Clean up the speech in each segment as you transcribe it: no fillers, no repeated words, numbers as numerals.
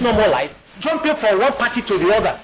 normal life, jumping from one party to the other.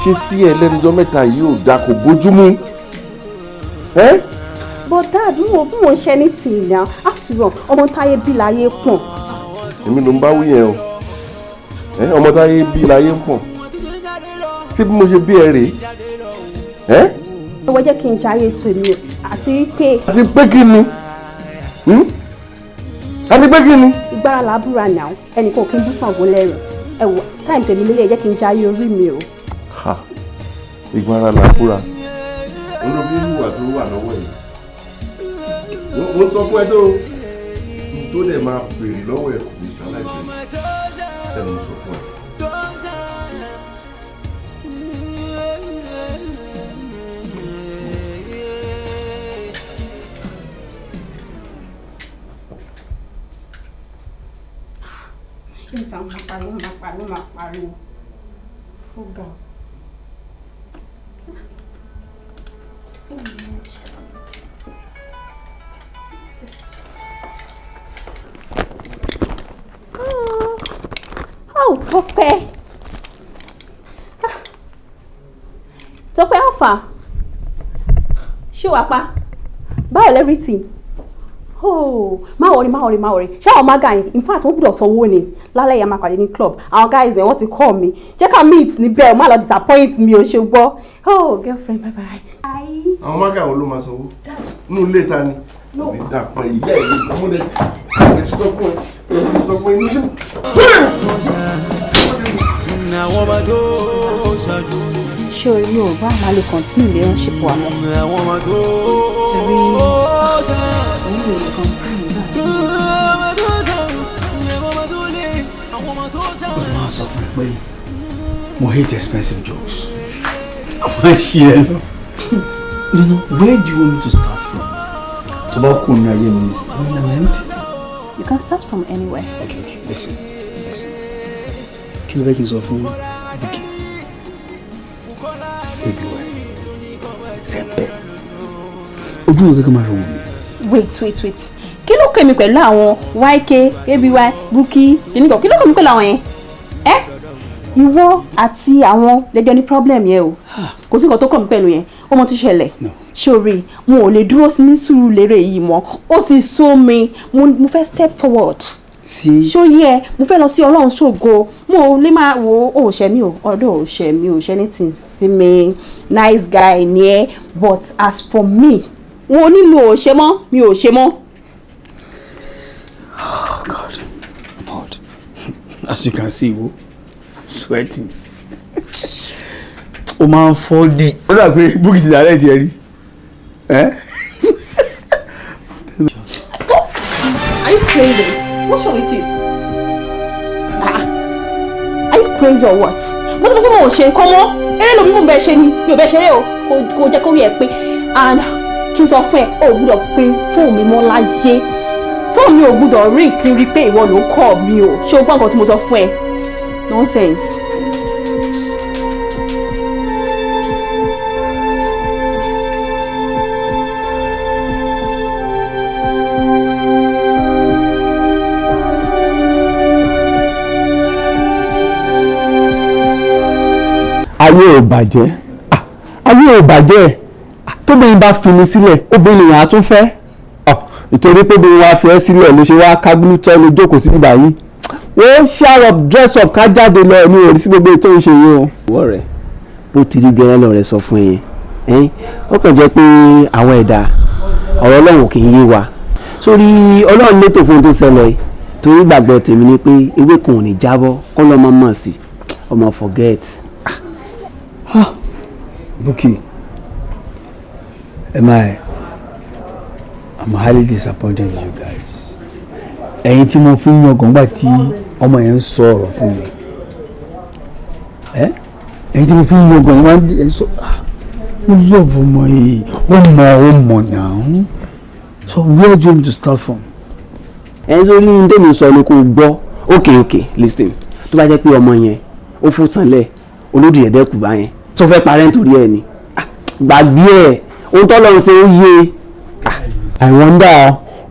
Ṣé sí ẹlẹ́nujọ́ mẹ́ta yìí ò dáa kò bójúmú? But dad, mo ṣe ní tì náà. After all, ọmọ táyé bí láyé pọ̀n. Èmi ló ń bá wí yẹn o. Ọmọ táyé bí láyé pọ̀n. Ṣé bí mo ṣe bí ẹ rèé? Ọwọ́ jẹ́ kí n jayé ètò èmi àti pé. Àti pé kí ni? Àti pé kí ni? Ìgbára làbúrà náà, ẹnìkan kí n bú Ṣàngó lẹ́rù. Ẹ wò, táìmù tèmi lélẹ̀ jẹ́ kí n jayé orí mi o. Ìgbára làbúrà. Olóbi ìwà tó wà lọ́wọ́ yìí. Mo sọ fún ẹ tó dẹ̀ máa bèrè lọ́wọ́ ẹ̀ kò ní ṣaláìsí. Ẹ mo sọ fún ẹ. Níta máa pariwo. Ó ga. Tọ́pẹ́. Tọ́pẹ́ alpha. Ṣé wàá pa? Báwo lẹ́rìtì? Má worry. Ṣé àwọn mága yẹn? In fact, wọ́n gbọ́dọ̀ sanwó ni. Lálẹ́ yẹn máa pàdé ní club. Àwọn guys yẹn wọ́n ti call mi. Jẹ́ ká meet níbẹ̀, má lọ disappoint mi o ṣe gbọ́. Girlfriend, bye. Àwọn mága wo ló máa sanwó? Nú ilé ta ni? Ní dàpọ̀ ìyá ẹ̀ ní ọmọdé tí sọ fún ẹ nílé. Ṣé o yóò bá máa lè continue relationship wa mọ́? Torí òun lè continue báyìí. Ó ti máa sọ fún ẹ pé mo hate expensive jokes. Àwọn ṣe ẹ lọ. Where do you want me to start from? To about Kunya Yemen. I'm empty. You can start from anywhere. Okay. Listen. Kill the kids of Boogie. ABY Sempe ojú wo kẹ́kẹ́ máa fi wù mí. Wait. Kí ló kọ́ mi pẹ̀lú àwọn YK, ABY, Bukky, Unico? Kí ló kọ́ mi pẹ̀lú àwọn yẹn? Ìwọ àti àwọn lẹ́jọ́ ní problem yẹn o. Kò sí nǹkan tó kọ́ mi pẹ̀lú yẹn. Ó mọ ti ṣẹlẹ̀. Sori, mo ò lè dúró ní Surulere yìí mọ́. Ó ti sú mi. Mo fẹ́ step forward. Ṣó yẹ, mo fẹ́ lọ sí Ọlọ́run ṣògo. Mo lè máa wo ṣẹ́ mi o. Ọ̀dọ̀ ṣẹ́ mi o. Ṣẹ́ ní tí sí mi. Nice guy ni ẹ́. But as for me, mo ní mi ò ṣe mọ́. Oh God, I'm hot. As you can see, I'm sweating. O máa ń fọ́ ní. Ó dà pé Bukky ti dàrẹ́ tiẹ̀ rí. Are you crazy? What's wrong with you? Are you crazy or what? Mo sọ pé mo ò ṣe nǹkan mọ́. Eré lómi mo bẹ́ẹ̀ ṣe ni. Mi ò bẹ́ẹ̀ ṣeré o. Kò jẹ́ kó rí ẹ pé. And kí n sọ fún ẹ, o ò gbúdọ̀ pé fóònù mi mọ́ láyé. Fóònù mi ò gbúdọ̀ ring kí n rí pé ìwọ ló kọ́ mi o. Ṣé o gbọ́ nǹkan tí mo sọ fún ẹ? Nonsense. ayé ò bàjẹ́ tóbìnrin bá fi ni sílẹ̀ obìnrin yẹn á tún fẹ́ nítorí pé bí wàá fi ẹ́ sílẹ̀ ló ṣe wá kágbínú tọ́ ló jókòó sí nígbà yìí ó shower up dress up ká jáde lọ ní òrí sí gbogbo ètò ìṣe yìí o. ìwọ rẹ bó ti rí gẹ́gẹ́ lọ rẹ sọ fún yẹn ó kàn jẹ́ pé àwọn ẹ̀dá ọ̀rọ̀ Ọlọ́run kì í yé wa sórí Ọlọ́run létò fún tó ṣẹlẹ̀ torí gbàgbọ́ tèmi ni pé ewé kan ò ní jábọ́ kọ́ lọ́mọ mọ̀ sí ọmọ forget. Bukky, I'm highly disappointed in you guys. Ẹ̀yin tí mo fi ń yan gàngbà tí ọmọ yẹn ń sọ ọ̀rọ̀ fún mi. Ẹ̀yin tí mo fi ń yan gàngbà tí ẹ sọ mo love ọmọ yìí ó mọ̀ náà. So where do you want to start from? Sórí ní tèmi sọ ni kò gbọ́ okay listen tó bá jẹ́ pé ọmọ yẹn ó fún sanlẹ̀ olódì ẹ̀dẹ́kù bá yẹn tó fẹ́ parẹ́ nítorí ẹ̀ ni gbàgbé ẹ̀ ohun tó lọ́run ṣe ó yé. I wonder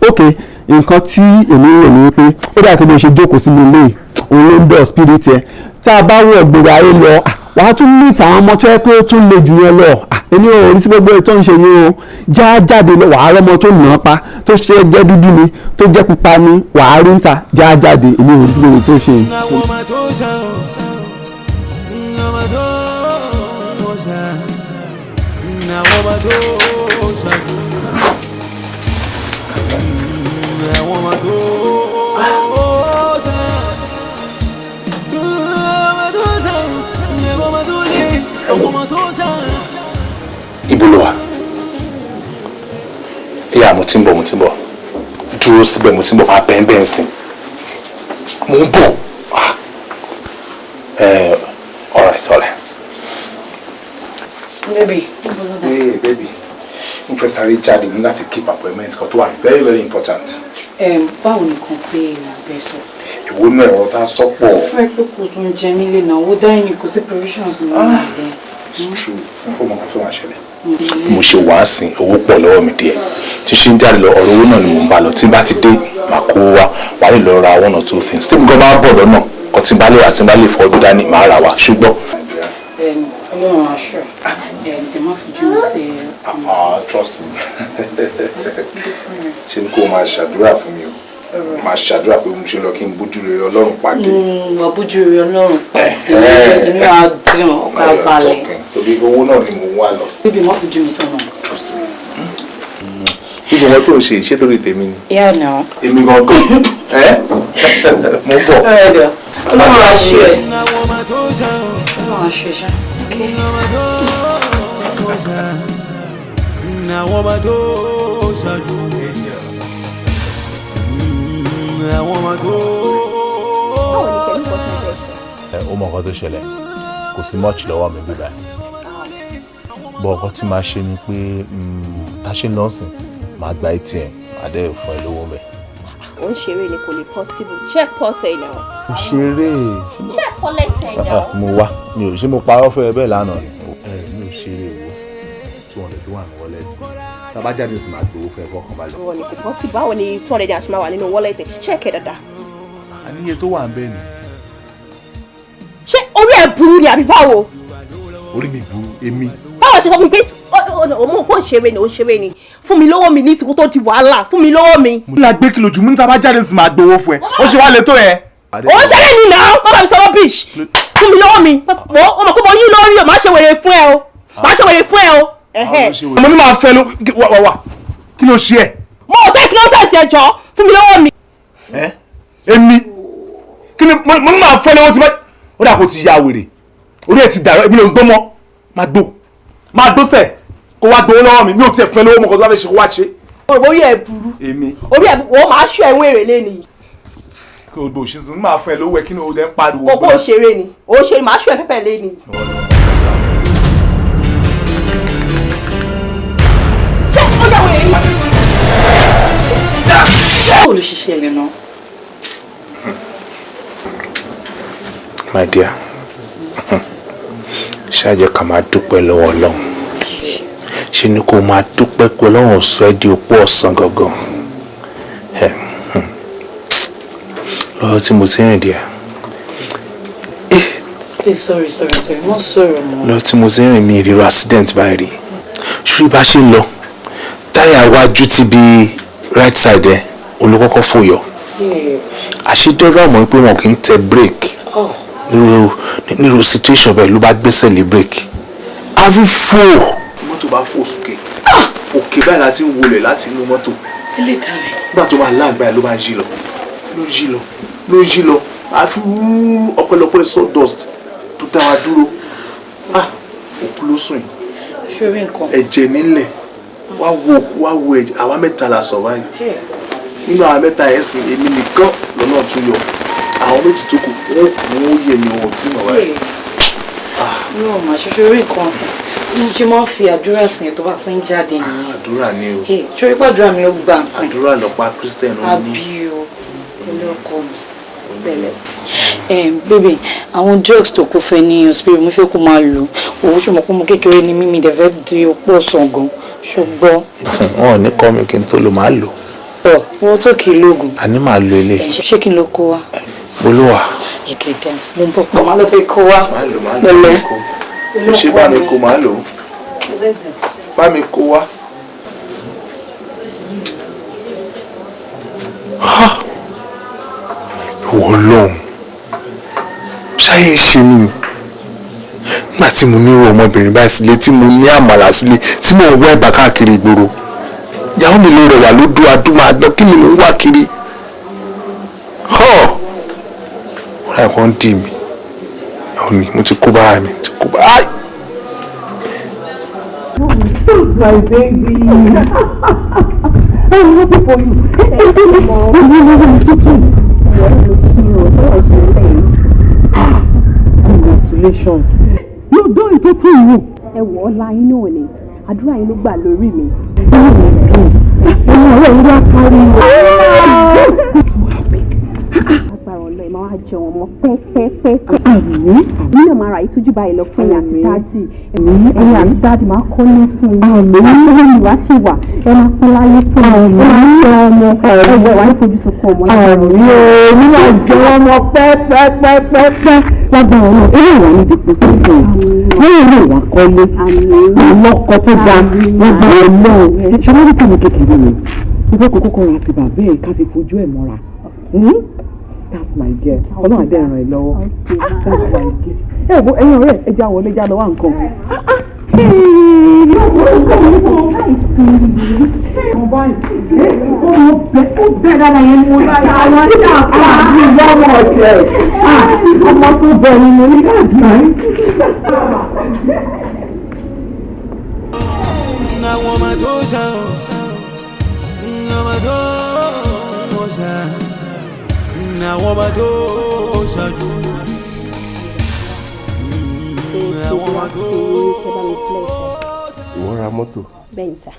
okay nǹkan tí èmi rò ní pé ó dà kí mo ṣe jókòó sí mi lé òun ló ń bẹ̀ spirit ẹ̀ tá a bá wọ̀ gbogbo ayé lọ wàá tún ní ìtàwọn ọmọ tó yẹ pé ó tún le jù yẹn lọ èmi ò rí sí gbogbo ètò ìṣe yìí o já jáde lọ wàá rọmọ tó nà án pa tó ṣe jẹ́ dúdú ni tó jẹ́ pupa ni wàá rí ń ta já jáde èmi ò rí sí gbogbo ètò ìṣe yìí. Ibo ló wà? Ìyá mo ti ń bọ̀ dúró síbẹ̀ mo ti ń bọ̀ máa bẹ́ẹ̀ sí mo ń bọ̀ all right. Baby mo fẹ́ sáré jáde ní láti keep appointment kan tó wà very very important. Báwo nìkan tí bẹ́ẹ̀ sọ? Ìwọ náà ẹ̀rọ tá a sọ pọ̀. Fẹ́ pé kò tún jẹ nílé náà owó dáhìn ni kò sí provisions ní ilé. It's true ó mọ nǹkan tó máa ṣẹlẹ̀. Mo ṣe wàá sìn owó pọ̀ lọ́wọ́ mi díẹ̀ tí ṣe ń jáde lọ ọ̀rọ̀ owó náà ni mò ń bá lọ tí bá ti dé màá kó wá lè lọ ra one or two things tí mo gbọ́ bá bọ̀ lọ́nà kò tí bá lè rà tí bá lè fọ ọdún dání màá rà wá ṣùgbọ́n. Ọlọ́run aṣọ ẹ̀ má fi jù sí trust me ṣe ni kó o máa ṣàdúrà fún mi o máa ṣàdúrà pé mo ṣe lọ kí n bójú rere Ọlọ́run pàdé. wà bójú rere Ọlọ́run pàdé inú àdùn ọ̀gá balẹ̀. torí owó náà ni mò ń wá lọ. bíbí má fi jù mí sọ́nà. trust me. bí mo tó ń ṣe ṣé torí tèmi ni. yà nà. èmi gangan mo ń bọ̀. Ọlọ́run aṣọ ẹ̀. Ọlọ́run aṣọ ẹ̀ ṣá. Ó mọ nǹkan tó ṣẹlẹ̀ kò sí much lọ́wọ́ mi bíbá bọ́ ọkọ tí máa ṣe ni pé tá a ṣe lọ́sìn máa gba ATM adé fún ẹ lówó mẹ́. Ó ń ṣeré ni kò lè possible check pulse ẹ̀ náà. Ó ṣeré. Check collect ẹ̀ náà. Mo wá mi ò ṣe mo parọ́ fún ẹ bẹ́ẹ̀ lánàá. bá jáde sí máa gbowó fún ẹ fọkàn balẹ̀. Wọ́n ní kò possible báwo ni 200 àti máa wà nínú wallet check ẹ̀ dáadáa. Àníyẹ tó wà ń bẹ́ẹ̀ ni. Ṣé orí ẹ̀ burú ni àbí báwo? Orí mi burú èmi. Báwo ṣe sọ fún mi pé ọmọ òpó òṣèré ni fún mi lọ́wọ́ mi ní ìsìnkú tó di wàhálà fún mi lọ́wọ́ mi. Mo ní agbé kìlọ̀ jù mú níta bá jáde sí máa gbowó fún ẹ. Ó ṣe wá lè tó yẹn. Ó ṣẹlẹ̀ ní náà bàbá mi sọ̀rọ̀ beach fún mi lọ́wọ́ mi. Ọmọ kó mọ yín lórí o máa ṣe wèrè fún ẹ o. Máa ṣe wèrè fún ẹ o. Mo ní máa fẹ́ ló wà kí ló ṣe ẹ̀. Mo ò tẹ́ kí ló sẹ̀sì ẹjọ́ fún mi lọ́wọ́ mi. Èmi kí ni mo ní máa fẹ́ lọ́wọ́ tí ó dà kó ti ya wèrè orí ẹ̀ ti dàrọ́ èmi ló ń gbọ́ mọ́ máa gbó sẹ̀ kó wá gbowó lọ́wọ́ mi ò tiẹ̀ fẹ́ lọ́wọ́ mọ́ kó tó bá fẹ́ ṣe kó wá ṣe. Orí ẹ̀ burú. Èmi. Orí ẹ̀ burú wọ́n máa ṣú ẹ̀wọ̀n èrè lẹ́nu yìí. Kí o do òṣìṣẹ́ ní máa fẹ́ lówó ẹ kí ni o dẹ́ ń pariwo. Kókó òṣèré ni òṣèré máa ṣú ẹ̀ pẹ́pẹ́ lẹ́nu yìí. Ṣé ó yà wọ̀ èyí? Báwo ló ṣiṣẹ́ ilẹ̀ náà? My dear, ṣáàjẹ́ ká máa dúpẹ́ lọ́wọ́ Ọlọ́run. Ṣé ni kó máa dúpẹ́ pé Ọlọ́run sọ ẹ́ di opó ọ̀sán gangan. Lọ́wọ́ tí mo ti rìn díẹ̀. Sorry, wọ́n sọ̀rọ̀ mọ́. Lọ́wọ́ tí mo ti rìn mi ìrírò accident báyìí rí. Ṣùgbọ́n bá ṣe ń lọ, táyà iwájú ti bí right side ẹ̀ olùkọ́kọ́ fòyọ. Àṣedọ́rọ̀ àmọ́ pé wọn kì í tẹ brake. Nírú situation bẹ́ẹ̀ ló bá gbẹ́sẹ̀ lé brake. Àfi fò. Mọ́tò bá fò sókè. Òkè báyìí láti ń wọlé láti inú mọ́tò. Nígbà tó máa láàgbá ẹ̀ ló máa ń yí lọ. Àfi ọ̀pẹ̀lọpẹ̀ sawdust tó dá wa dúró. Òkú ló sùn yìí. Ẹ̀jẹ̀ nílẹ̀. Wá wo ẹ̀jẹ̀ àwa mẹ́ta la survive. Nínú àwọn mẹ́ta yẹn sìn èmi nìkan lọ́nà tún yọ. Àwọn méjì tó kù wọ́n kù wọ́n yẹ ni wọn ò tí ì mọ̀ báyìí. Yóò máa ṣe orí nǹkan ọ̀sìn tí mo ṣe máa ń fi àdúrà sìn tó bá ti ń jáde nìyẹn. Àdúrà ni o. Ṣorí pàdúrà mi ó gbà ń sìn. Àdúrà lọ́pàá Christian ó ní. Àbí o, ilé ọkọ mi bẹ̀lẹ̀. Bébè, àwọn drugs tó kó fẹ́ ní hospital mo fẹ́ kó máa lò. Owó ṣùgbọ́n pé mo kékeré ni mímí dẹ̀ fẹ́ di opó ọ̀sán gan. Ṣùgbọ́n. Wọn ò ní kọ́ mi kí n tó lò máa lò. Owó tó kì í lóògùn. Àní máa lo ilé. Ṣé kí n lọ kó wa? Olúwa. Ìkẹ̀dẹ̀ mo ń bọ̀ pọ̀ máa lọ fẹ́ kó wa. Máa lò kó. Mo ṣe bá mi kó máa lò. Bá mi kó wa. Ìwọ Ọlọ́run ṣáyé ṣe ni nígbà tí mo nírò ọmọbìnrin báyìí sílé tí mo ní àmàlà sílé tí mo ń wá ẹ̀bà káàkiri ìgboro ìyàwó mi ló rẹwà ló dún adún máa dán kí ni mo ń wá kiri ọ̀rẹ́ ẹ̀kọ́ ń dì mí ìyàwó mi mo ti kó bára mi ti kó bára. My baby. I'm happy for you. Congratulations. You're doing it to you. Ẹ wọ ọlá yín náà ni àdúrà yín ló gbà lórí mi. Agbára ọlọ́ ẹ̀ máa wá jẹun ọmọ pẹ́ẹ́pẹ́ẹ́pẹ́. Èmi náà máa ra ìtọ́jú báyìí lọ fún ẹ̀yìn àti dáàdì. Ẹ̀yìn àti dáàdì máa kọ́lé fún yín. Ẹ̀yìn ìwà sì wà. Ẹ máa pẹ́ láyé fún mi. Ẹ máa ń jẹ ọmọ. Ẹ̀wọ̀ wà ní fojú sunkún ọmọ lára rẹ̀. Èmi náà jẹ ọmọ pẹ́ẹ́pẹ́ẹ́pẹ́ẹ́pẹ́. Lágbára ọlọ́ eré ìwà ní dìpọ̀ sí ìgbà. Lẹ́yìn ilé ìwà kọ́lé. Ọlọ́kọ tó dáa. Lágbára ọlọ́ ṣe lórí kàmí kékeré mi. Ìfẹ́ kò kọ́kọ́ ra ti bàbá ẹ̀ ká fi fojú ẹ̀ mọ́ra. That's my girl. Ọlọ́run àdé ràn ẹ́ lọ́wọ́. That's my girl. Wo ẹ̀yin ọ̀rẹ́ ẹ já wọlé já lọ wá nǹkan. Ọmọ tó bọ̀ ni mo ní that's nice. Ìwọ ra mọ́tò. Bẹ́ẹ̀ ni sà.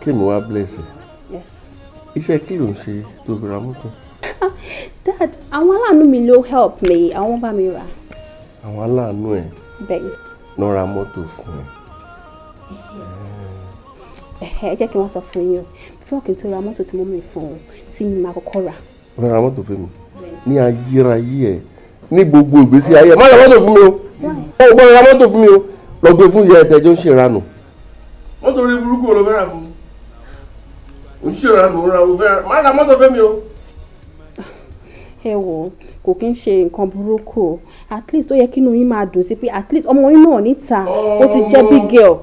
Kí mi wá bless ẹ. Yes. Iṣẹ́ kí ló ń ṣe tó fi ra mọ́tò? Dad, àwọn aláàánú mi ló help me, àwọn bá mi rà. Àwọn aláàánú ẹ̀ Bẹ́ẹ̀ ni. náà ra mọ́tò fún ẹ. ẹ jẹ́ kí wọ́n sọ fún yín o before kí n tó ra mọ́tò tí mo mú ìfọ̀n o tí mi máa kọ́kọ́ rà. wọ́n ra mọ́tò fún mi ní ayérayé ẹ̀ ní gbogbo ìgbésí ayé ẹ̀ má ra mọ́tò fún mi o ó gbọ́dọ̀ ra mọ́tò fún mi o lọ gbé fún ìyá ẹ̀tẹ̀jọ́ ń ṣèranù. mọ́tò orí burúkú wo ló fẹ́ rà fún mi ń ṣèranù ń fẹ́ rà má ra mọ́tò fún mi o. ẹ wò kò kí ń ṣe nǹkan burúkú o at least ó yẹ kí inú yín máa dùn sí pé at least ọmọ yín náà níta ó ti jẹ́ big girl.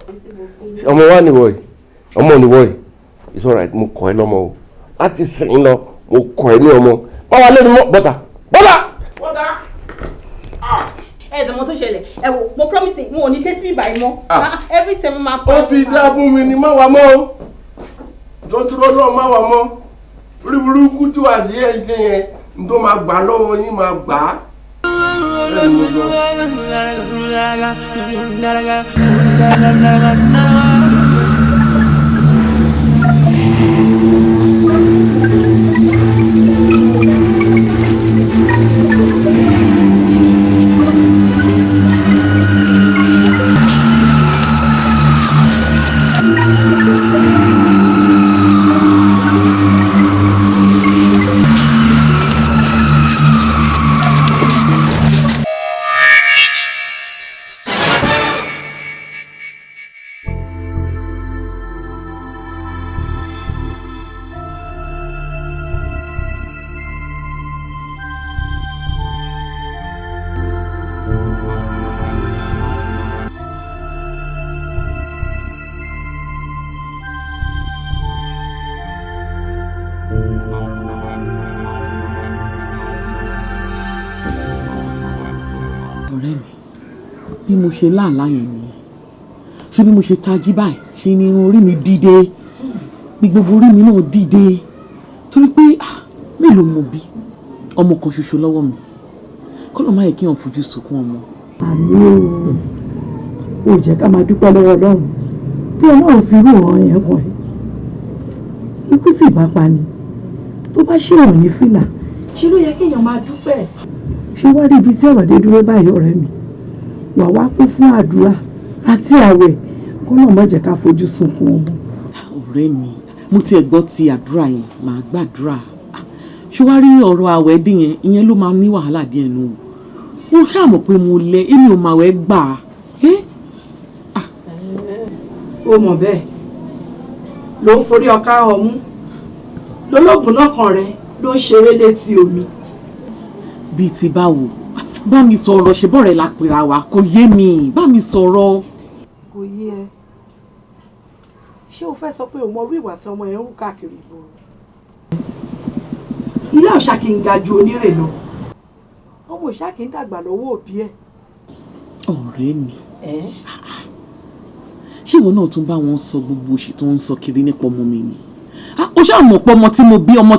ọmọ wa ni wọ́ọ̀yì ọmọ ni wọ́ọ̀yì it's alright mo kọ́ ẹ lọ́mọ o láti sìn lọ mo kọ́ ẹ ní ọmọ wọ́n wá lẹ́nu mọ́ bọ́tà. ẹ dẹ̀ mọ́ tó ṣẹlẹ̀ ẹ wò mo promise mo ò ní dé sí ìbàyìí mọ́ every time máa pa. ó ti dá fún mi ni má wà mọ́ o jọ́túrọ́ náà má wà mọ́ orí burúkú tí wàá di ẹ̀ ṣe yẹn n tó máa gbà lọ́wọ́ yín máa gbà á. bí mo ṣe láàlá yẹn nìyẹn ṣé bí mo ṣe tají báyìí ṣe ni irun orí mi dìde ní gbogbo orí mi náà dìde torí pé mélòó mo bí ọmọ kan ṣoṣo lọ́wọ́ mi kọ́ ló má yẹ kí wọ́n fojú sunkún ọmọ. àmì ò jẹ́ ká máa dúpẹ́ lọ́wọ́ Ọlọ́run bí Ọlọ́run fi irú ọ̀ràn yẹn kàn ẹ́ ikú sì bá pa ni tó bá ṣèwọ̀n ní fìlà ṣe ló yẹ kéèyàn máa dúpẹ́ ṣé wá rí ibi tí ọ̀rọ̀ dé dúró báyìí ọ̀rẹ́ mi wà wá kún fún àdúrà àti àwẹ̀ kó náà má jẹ́ ká fojú sunkún ọmọ. ọ̀rẹ́ mi mo tiẹ̀ gbọ́ ti àdúrà yẹn màá gbàdúrà ṣé wá rí ọ̀rọ̀ àwẹ̀ dín yẹn ìyẹn ló máa ní wàhálà díẹ̀ nù mo ṣàmọ̀ pé mo lẹ èmi ò màwẹ̀ gbà á. ó mọ̀ bẹ́ẹ̀ ló ń forí ọkà ọmú lólógùn náà kan rẹ ló ń ṣeré létí omi. bíi ti báwo bá mi sọ̀rọ̀ ṣe bọ́ọ̀rẹ́ la pera wa kò yé mi bá mi sọ̀rọ̀. kò yé ẹ ṣé o fẹ́ sọ pé o mọ orí ìwà tí ọmọ yẹn ń hù káàkiri ìgboro. ilé ọ̀ṣà kì í ga ju onírè lọ ọmọ òṣà kì í dàgbà lọ́wọ́ òbí ẹ̀. ọ̀rẹ́ mi ṣé ìwọ náà tún bá wọn sọ gbogbo òṣì tó ń sọ kiri nípa ọmọ mi ni ó ṣáà mọ̀ pé ọmọ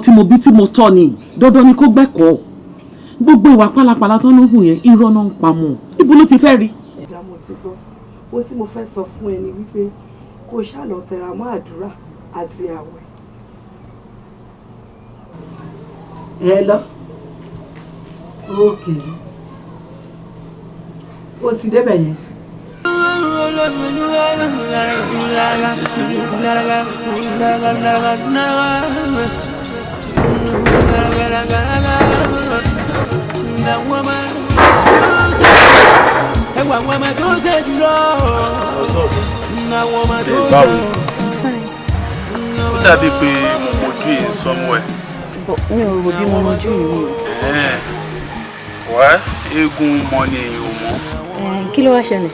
tí mo bí tí mo tọ́ ni dandan ni kó gbẹ́kọ̀ọ́ gbogbo ìwà pálapàla tó ń hù yẹn irọ́ náà ń pamọ́ ibo ló ti fẹ́ rí. ẹ̀dá mo ti gbọ́ ó tí mo fẹ́ sọ fún ẹni wípé kó ṣáà lọ tẹra mọ́ àdúrà àti àwẹ̀. ẹ lọ ókè ó ti débẹ̀ yẹn. báwo ó dàbí pé mo mojú yìí somewhere. mi ò rò bí mo mojú yìí. wá eégún mọ ni èyí ò mọ. kí ló wá ṣẹlẹ̀.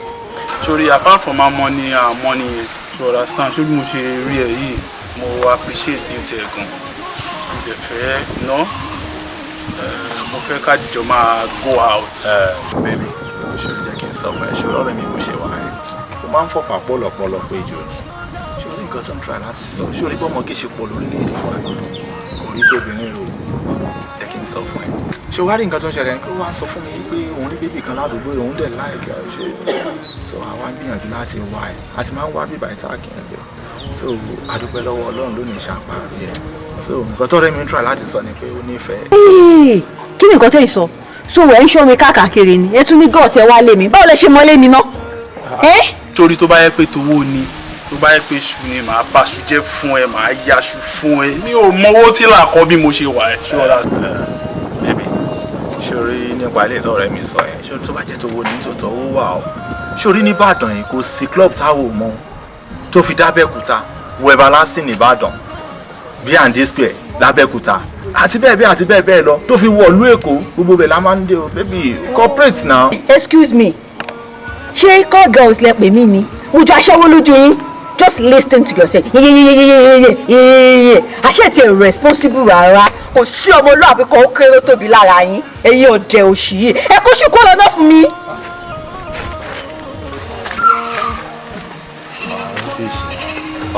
sori apart from our money yẹn to understand ṣé bí mo ṣe rí ẹ yìí mo appreciate beauty ẹ gan mo dẹ̀ fẹ́ ná mo fẹ́ ká jíjọ máa go out. baby ṣe lè jẹ́ kí n sọ fún ẹ ṣe ọ̀rẹ́ mi bó ṣe wà ẹ́ o máa ń fọ̀pá pọ̀lọpọ̀lọ pé jù ní ṣé orí nǹkan tó ń try láti sọ ṣé orí bọ́mọ kì í ṣe pọ̀ lórílẹ̀-èdè wa kò rí tóbìnrin rò jẹ́ kí n sọ fún ẹ ṣé o wá rí nǹkan tó ń ṣẹlẹ̀ kí ó wá sọ fún mi pé òun rí bébì kan ládùúgbò òun dẹ̀ láìkẹ́ ṣe so àwa ń gbìyànjú láti wá ẹ a ti máa ń wá bíbá ìta kì í bẹ̀ so adúpẹ́ lọ́wọ́ Ọlọ́run lónìí ṣàparí ẹ so nǹkan tó rẹ́ mi ń try láti sọ ni pé ó nífẹ̀ẹ́. kí ni nǹkan tó yìí sọ so ẹ ń ṣọ́ mi káàkiri ni ẹ tún ní gọ́ọ̀tì ẹ wá lé mi báwo lẹ ṣe mọ́lé mi ná. torí tó bá yẹ pé tówó ni tó bá yẹ pé ṣu ni màá bá ṣu jẹ́ fún ẹ màá yaṣu fún ẹ mi ò mọwọ́ tí là kọ́ bí mo ṣe wà ẹ ṣọ́ra. bẹ́ẹ̀ni ṣorí nípa ilé ìtọ́ rẹ mi sọ yẹn ṣorí tó bá jẹ́ tó wo ní tòótọ́ ó wà ó ṣorí nìbàdàn yìí kò sí club táwọn ò mọ tó fi dábẹ́kúta wo Everlasting nìbàdàn B&D Square lábẹ́kúta àti bẹ́ẹ̀ bẹ́ẹ̀ lọ tó fi wọ̀lú èkó gbogbo bẹ̀ la máa ń dé o baby corporate now. Excuse me ṣé call girls lẹ pè mí ni ojú aṣẹ́wó lójú yín just listen to yourself yeyeyeyeyeyeyeye àṣẹ ti ẹ responsible rárá kò sí ọmọlúwàbí kan ó kéré tóbi lára yín ẹ̀yin ọ̀dẹ̀ òṣì yìí ẹ kó ṣùkú lọ́nà fún mi.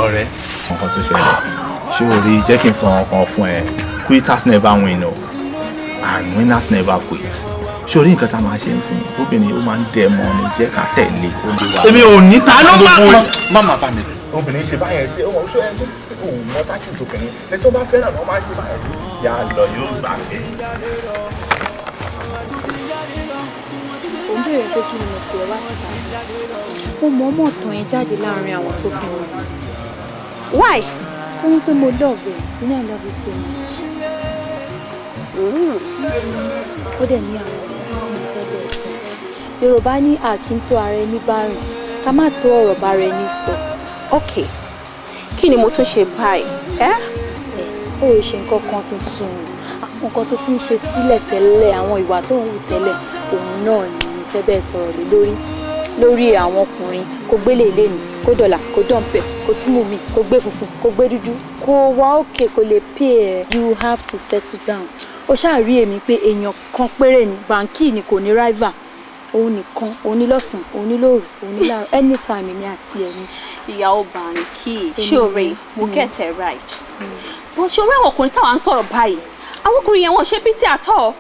ọ̀rẹ́ nǹkan tó ṣẹlẹ̀ ṣé o rí jẹ́ kí n sọ ọkàn fún ẹ quitters never win o and winners never quit ṣé o rí nǹkan tá a máa ṣe ń sìn obìnrin ó máa ń dẹ mọ́ ni jẹ́ ká tẹ̀lé oúnjẹ wa. èmi ò ní ta ló má bá mi. obìnrin ṣe báyẹn sí ọmọ oṣù ẹni tó òun mọ tákì tóbìnrin ẹni tó bá fẹ́ràn ló máa ṣe báyẹn sí. ìyá lọ yóò gbà pé. òun béèrè pé kí ni mo fi ẹ wá síta mo mọ̀ ọ́n mọ̀ tán ẹ jáde láàrin àwọn tó bí wọn. Why? ó ní pé mo love ẹ you know I love you so much. ó dẹ̀ ní àwọn ọ̀rọ̀ tí mo fẹ́ bẹ́ẹ̀ sọ. Yorùbá ní àkíntó ara ẹni bá rìn ká má tó ọ̀rọ̀ bá ara ẹni sọ. Ok, kí ni mo tún ṣe báyìí? ó yẹ ṣe nǹkan kan tuntun àwọn nǹkan tó ti ń ṣe sílẹ̀ tẹ́lẹ̀ àwọn ìwà tó ń hù tẹ́lẹ̀ òun náà ni mo fẹ́ bẹ́ẹ̀ sọ̀rọ̀ lé lórí àwọn ọkùnrin kó gbélé lẹ́nu kó dọ̀là kó dọ̀m̀pẹ̀ kó túmù mi kó gbé funfun kó gbé dúdú kó wá òkè kó lè pay ẹ. You have to settle down. Ó ṣáà rí èmi pé èèyàn kan péré ni báńkì ni kò ní rival òun nìkan òun ní lọ́sàn òun ní lóru òun ní láàárọ̀ anytime èmi àti ẹ̀mí. Ìyàwó báńkì ṣóore mo get it right. Wọ́n ṣe orí àwọn ọkùnrin táwọn ń sọ̀rọ̀ báyìí àwọn ọkùnrin yẹn wọ́n ṣe pity àtọ̀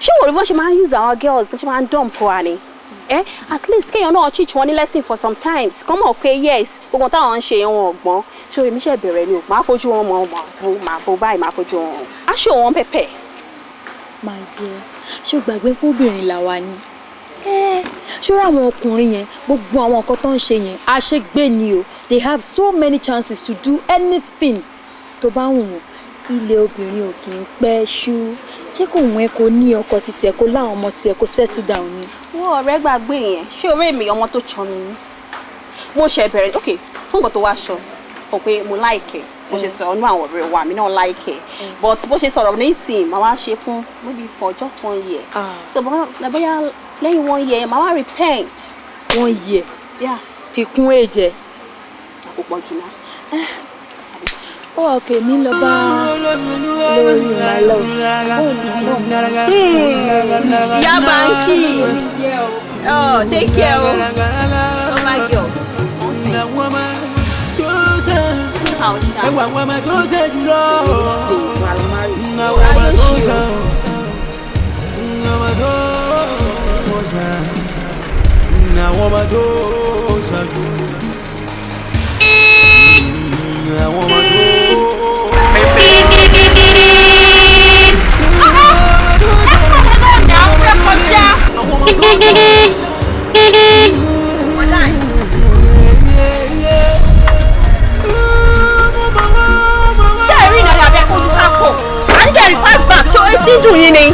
ṣé wò rí bọ́n ṣe máa ń use our girls ṣe máa ń dump wa ni. At least kéèyàn náà teach wọn ní lesson for some times kọ́ mọ̀ pé yes gbogbo táwọn ń ṣe yẹn wọn ọ̀gbọ́n ṣé èmi ṣe bẹ̀rẹ̀ ni o máa fojú wọn mọ máa bo báyìí máa fojú wọn á ṣe wọn pẹ̀pẹ̀. My dear ṣé o gbàgbé fóbìnrin làwa ni ṣọ́ra àwọn ọkùnrin yẹn gbogbo àwọn nǹkan tó ń ṣe yẹn àṣegbè ni o they have so many chances to do anything tó bá wù wọ́n ilé obìnrin ò kì í pẹ́ ṣú ṣé kò wọ́n kò ní ọkọ títí ẹ̀ kó láwọn ọmọ tiẹ̀ kó settle down ni. wọ́n ọ̀rẹ́ gbàgbé yẹn ṣé orí mi ọmọ tó chọ mi ni mo ṣe bẹ̀rẹ̀ ok fún nǹkan tó wá ṣọ kò pé mo láìkẹ́ bó ṣe sọ̀rọ̀ nínú àwọn ọ̀rẹ́ wa mi náà láìkẹ́ but bó ṣe sọ̀rọ̀ ní ìsìn màá wá ṣe fún maybe for just 1 year so bóyá lẹ́yìn 1 year màá wá repent. 1 year fi kún èjẹ. àpòpọ̀ jù náà. ó wà òkè mi lọ bá lórí ìrànlọ́ ìyá báńkì take care o oh my girl. Tí dùn yín ni.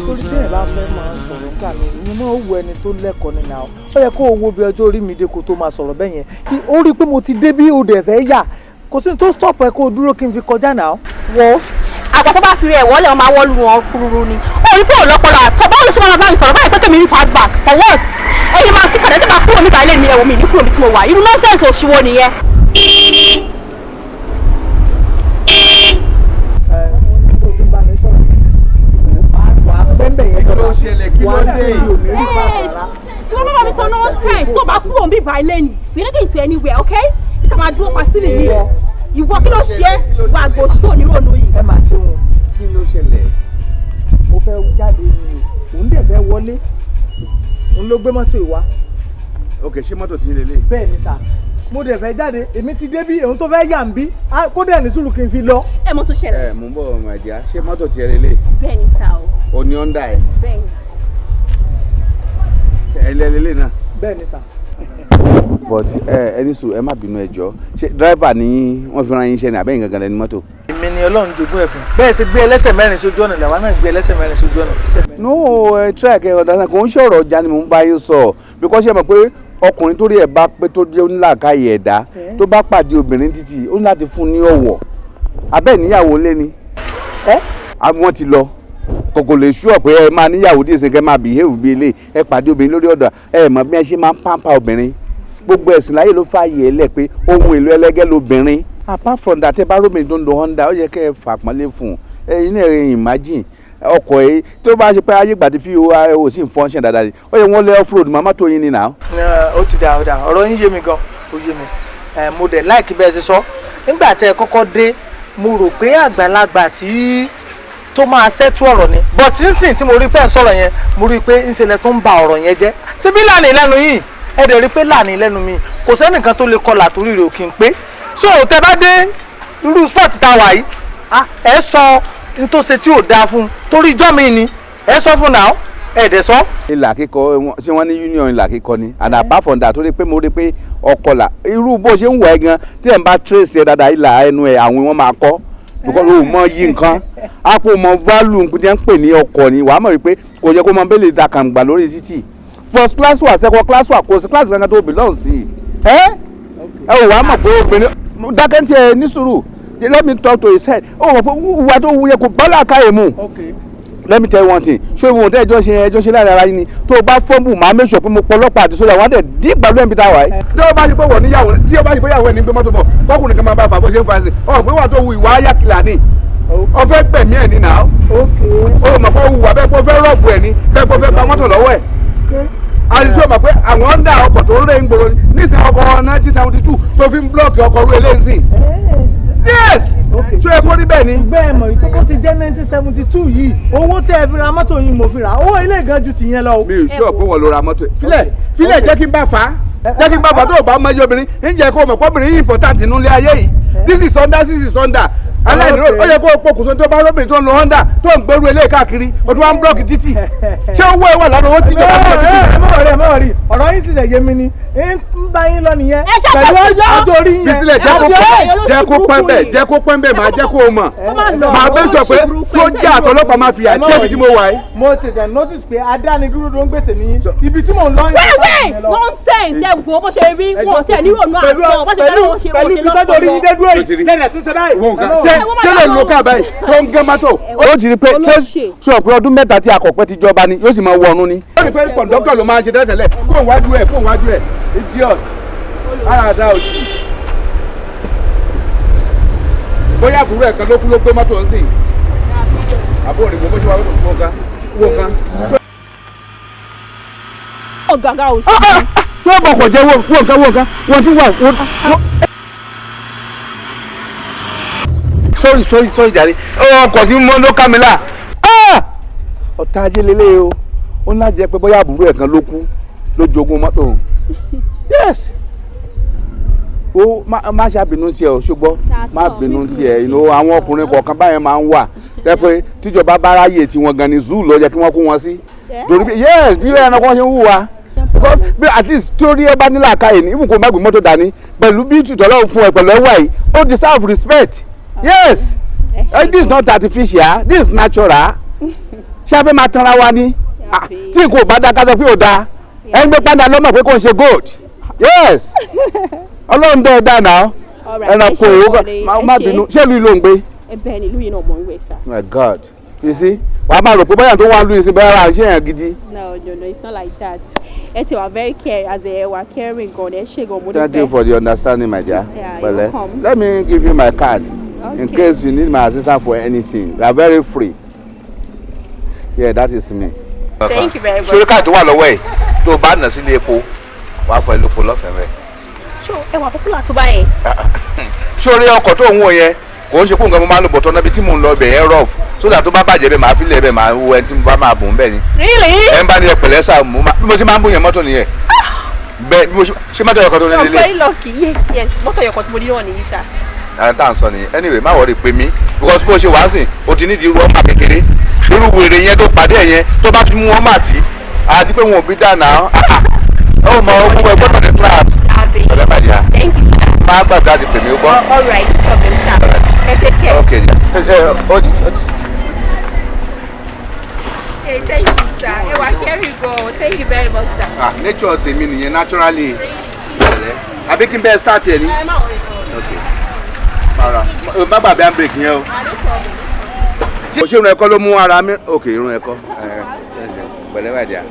torí tí ẹ bá fẹ́ máa sọ̀rọ̀ nígbà mi ìyẹn máa ń wo ẹni tó lẹ́kọ̀ọ́ nínú àwọn ó yẹ kó o wo bí ọjọ́ orí mi dé kó tó máa sọ̀rọ̀ bẹ́ẹ̀ yẹn ó rí i pé mo ti dé bí o dẹ̀ fẹ́ yà kò sí tó stop ẹ kó o dúró kí n fi kọjá náà. wo àgbà tó bá fi rẹ̀ wọ́lẹ̀ ọmọ awọ́lu wọn kúrúrú ni ó ní pé ò lọ́pọlọ àtọ́ báwo ló ṣe máa bá mi sọ̀rọ̀ báyìí pé kèmí rí fast back for what ẹ̀yin máa sún padà tí máa kúrò níta ilé mi ẹ̀wọ̀n mi ní kúrò níbi tí mo wà irú nọ́ọ̀sẹ̀nsì òṣìwò nìyẹn. tí wọ́n bá mi sọ nonsense tó bá kúrò níbi ìbá ilé ni we no get to anywhere okay ìta máa dúró pa sílẹ̀ yìí ìwọ kí ló ṣe é wà àgbò òṣì tó nírònú yìí. ẹ máa ṣe wọn kí ló ṣẹlẹ̀ mo fẹ́ jáde ni òun dẹ̀ fẹ́ wọlé òun ló gbé mọ́tò ìwá. ok ṣé mọ́tò ti lè lè. bẹ́ẹ̀ ni sà mo dẹ̀ fẹ́ jáde èmi ti débí èyí tó fẹ́ yà ń bí kó dẹ̀ ní sùúrù kí n fi lọ. ẹ mọ́tò ṣẹlẹ̀. mò ń bọ̀ ọmọ ẹ̀jẹ̀ ṣé mọ́tò ti lè lè. bẹ́ẹ̀ ni sà o. o ní Honda ẹ̀. bẹ́ẹ̀ ni. ẹlẹ́lẹ́lẹ́ náà. bẹ́ẹ̀ ni sà. but ẹni sùn ẹ má bínú ẹ jọ̀ọ́ ṣé dírẹ́fà ni wọ́n fi ran yín iṣẹ́ ni àbẹ́yìn gangan lẹni mọ́tò. èmi ni Ọlọ́run jogún ẹ̀ fún bẹ́ẹ̀ ṣe gbé ẹlẹ́sẹ̀ mẹ́rin sójú ọ̀nà làwa náà gbé ẹlẹ́sẹ̀ mẹ́rin sójú ọ̀nà. no track ẹ ọ̀dà kò ń ṣọ̀rọ̀ ọjà ni mò ń bá yín sọ because ṣe mọ̀ pé ọkùnrin tó rí ẹ̀ bá pé tó jẹ́ onílàákàyè ẹ̀dá tó bá pàdé obìnrin títì ó ní láti fún ní ọ̀wọ̀ abẹ́ níyàwó lé ni wọ́n ti lọ kòkò lè ṣú ọ̀ pé ẹ máa níyàwó díẹ̀ sẹ́kẹ́ máa behave bí ilé ẹ pàdé obìnrin lórí ọ̀dọ̀ ẹ mọ̀ bí ẹ ṣe máa ń pampa obìnrin gbogbo ẹ̀sìn láyé ló fààyè ẹ lẹ̀ pé ohun èlò ẹlẹ́gẹ́ lobìnrin apart from that ẹ bá róbìnrin tó ń lo Honda ó yẹ kẹ́ ẹ fàpọ́nlé fún ẹ̀yin náà ẹ imagine ọkọ̀ yìí tó bá ṣe pé ayé gbàdí fi o sì ń function dáadáa ni ó yẹ wọ́n lé off road màmá tó yín ni nà. ó ti dà ọ̀rọ̀ yín yé mi gan ó yé mi mo dẹ̀ láìkí bẹ́ẹ̀ ṣe sọ nígbà tí ẹ kọ́kọ́ dé mo rò pé àgbàlagbà tí tó máa ṣẹ́tú ọ̀rọ̀ ni but nísìnyí tí mo rí pẹ́ sọ̀rọ̀ yẹn mo rí pé ńṣẹlẹ̀ tó ń ba ọ̀rọ̀ yẹn jẹ́ síbí lànà lẹ́nu yìí ẹ dẹ̀ rí pé lànà lẹ́nu mi kò sẹ́nìkan tó lè kọlà torí rẹ̀ ò kí n pé so tẹ bá dé irú sport tá a wà yìí ẹ sọ n tó ṣe tí ò dáa fún un torí ijọ́ mi ni ẹ sọ fún náà ẹ dẹ̀ sọ. ìlà kíkọ ṣé wọ́n ní union ìlà kíkọ ni and apart from that tó rí pé mo rí pé ọkọlà irú bó ṣe ń wọ̀ ẹ́ gan tí ẹ̀ ń bá trace ẹ̀ dáadáa ìlà ẹnu ẹ̀ àwọn wọn máa kọ́ because o mọ yí nǹkan àpò mọ value nǹkan tí wọ́n ń pè ní ọkọ̀ ni wàá mọ̀ wípé kò yẹ kó mọ bẹ́ẹ̀ lè ta kàǹgbà lórí títì first class wà second class wà kò sí class kankan tó belong sí ẹ ò wàá mọ̀ pé obìnrin dákẹ́ntì ẹ ní sùúrù let me talk to his head ó mọ̀ pé wà tó wúyẹ kò bọ́lá káyè mu let me tell you one thing ṣé ìwọ̀n tẹ́ ẹjọ́ ṣe láàrin ara yín ni tó o bá fọ́nbù máa make sure pé mo pọlọ́pàá àti sójà wọn á dẹ̀ dín pẹ̀lú ẹ̀mí tá a wà yìí. tí ó bá yí pé wọ̀ níyàwó tí ó bá yí pé yàwó ẹ̀ ní gbé mọ́tò bọ̀ fọkùnrin kan máa bá a fà bó ṣe ń fa sí ọ pé wà tó wu ìwà ayákìlá ni ọ fẹ́ gbẹ̀mí ẹ̀ ní nà ó mọ̀ pé wù wà bẹ́ẹ̀ pé ó fẹ́ rọ̀bù ẹ̀ ní bẹ́ẹ̀ pé ó fẹ́ pa mọ́tò lọ́wọ́ ẹ̀ àti tí ó mọ̀ pé àwọn Honda ọkọ̀ tó rẹ̀ ń gbòòrò nísìnyí ọkọ̀ 1972 tó fi ń blọ́ọ̀kì ọkọ̀ rú eléyìí yes ṣé ẹ kó rí bẹ́ẹ̀ ni. bẹ́ẹ̀ mọ̀ ìpé kó ti jẹ́ 1972 yìí owó tẹ́ ẹ fi ra mọ́tò yìí mo fi rà owó ilé gan ju tìyẹn lọ. mi ò sọ pé wọ́n ló ra mọ́tò filẹ̀ jẹ́ kí n bá fà á jẹ́ kí n bá fà á tó o bá mọ iye obìnrin ń jẹ́ kó o mọ̀ pọ́bìnrin yìí important nínú ilé ayé yìí this is Honda aláìní ó yẹ kó o pokùnso tó bá róbìnrin tó ń lo Honda tó ń gbèrú eléyìí káàkiri o tún wá ń blọọkì títì ṣé owó ẹ wà lára owó tí ìjọba ń blọọkì títì. ẹ mọ̀ rí ọ̀rọ̀ yín sì ṣe yé mi ni ń bá yín lọ nìyẹn pẹ̀lú ọjọ́ orí yín. bisilẹ̀ jẹ́ kó pẹ́ bẹ́ẹ̀ máa jẹ́ kó o mọ̀ máa bẹ́ sọ pé sójà àtọlọ́pàá máa fi àjẹ́ ibi tí mo wà yìí. mo ti dẹ̀ notice pé adánidúró ló ń gbèsè ní ibi tí mò ń lọ yìí. wẹ́wẹ́ nonsense ẹ gbọ́ bó ṣe rí wọn tẹ̀ ní ìrònú àtọ̀ bó ṣe fẹ́ràn wọn ṣe pẹ̀lú ibi tọ́jú orí yín dé dúró yìí lẹ́yìn tó ṣe báyìí. ṣé lè lo káà báyìí tó ń gé mọ́tò ó ti rí pé sọ pé ọdún mẹ́ta tí akọ̀pẹ́ ti jọba ni yóò sì máa wọnú ni. ó rí pé kọ̀ǹdọ́kítọ̀ ló máa ṣe tẹ́lẹ̀ kó wájú ẹ̀ idiot àràdà òsì bóyá àbúrò ẹ̀kan ló kú ló gbé mọ́tò ń sìn àbúrò rẹ̀ bó ṣe wà wò kan. ọ̀gàgà òsì. yóò bọ̀ kọ̀ jẹ́ wò kan wọ́n tún wà. sorry jàre ọkọ̀ tí mo ló ká mi là ọ̀tá ajé lélẹ̀ o ó ńlá jẹ́ pé bóyá àbúrò ẹ̀kan ló kú ló jogún mọ́tò yes ó má ṣàbínú sí ẹ o ṣùgbọ́n má bínú sí ẹ àwọn ọkùnrin kọ̀ọ̀kan báyẹn máa ń wà jẹ́ pé tíjọba bá ráyè tí wọ́n gan ni zoo ló yẹ kí wọ́n kó wọn sí torí pé yes bí ẹranko wọn ṣe ń hùwà because bí at least torí ẹ bá ní làákàyè ní even kó má gbé mọ́tò dání pẹ̀lú bí tutọ́ lọ́wọ́ fún ẹ pẹ̀lú ẹwà yìí ó deserve respect yes this is not artificial this is natural ṣé a fẹ́ máa tanra wa ni tí n kò bá dá ká sọ pé ò dáa ẹ ń gbé padà lọ́mọ̀ pé kò ń ṣe gold yes ọlọ́run dẹ́ ẹ dá náà ẹranko òwò má bínú ṣé ìlú ló ń gbé. bẹ́ẹ̀ ni ìlú yìí náà mọ̀ ń wẹ̀ sá. my god you see wàá máa rò pé bóyá tó wà ń lu ìsìn bẹ́ẹ̀ ra ṣé yẹn gidi. no it's not like that ẹ ti wà very care as ẹ wà caring gan ẹ ṣe gan mo dúpẹ́. thank you for the understanding my dear. You're welcome. Let me give you my card in case you need my assistance for anything we are very free. Yeah, that is me. Thank you very much. ṣé káàtó wà lọ́wọ́ ẹ̀ tó o bá nà sílé epo wàá fọ ẹ lóko lọ́fẹ̀ẹ́ rẹ̀. ṣó ẹ wà popular tó báyẹn. ṣé orí ọkọ̀ tó ń wò yẹn kò ń ṣe kó nǹkan mo máa ń lò bọ̀tọ̀ náà bí tí mò ń lọ bẹ̀ ẹ́ rough so that tó bá bàjẹ́ bẹ́ẹ̀ máa fi lẹ̀ bẹ́ẹ̀ máa wo ẹni tí mo bá máa bùn bẹ́ẹ̀ ni. Really? ẹ ń bá ní ẹ pẹ̀lẹ́ pẹ̀lẹ́ sá mo ṣe máa ń bóyá mọ́tò nìyẹn bẹ́ẹ̀ bí mo ṣe mọ́tò ẹ̀kọ́ tó ní so nílé. very lucky yes mọ́tò ẹ̀kọ́ tí mo ní náà nìyí sá. àwọn tá à ń sọ nìyẹn anyway má wọrí pé mí because bó ṣe wá sìn o ti nídìí irú ọmọ kékeré irú wèrè yẹn tó pàdé ẹ̀ yẹn tó bá fi mú ọmọ àti pé wọn ò bí dáná ó mọ owó ẹgbẹ́ náà ní class ọ̀dẹ̀ bá yá má gbàgbé láti pè mí ó gbọ́. all right problem sir ẹ take care. okay hold it. Hey, thank you, sir. Here you go. Thank you very much, sir. Nature tèmi nìyẹn naturally. Àbí kí n bẹ́ẹ̀ start ẹ̀ ní. Okay. Para. Má gbàgbé handbrake yẹn o. Mo ṣe irun ẹ̀kọ́ ló mú ara mi. Okay, irun ẹ̀kọ́. Pẹ̀lẹ́ wà díà.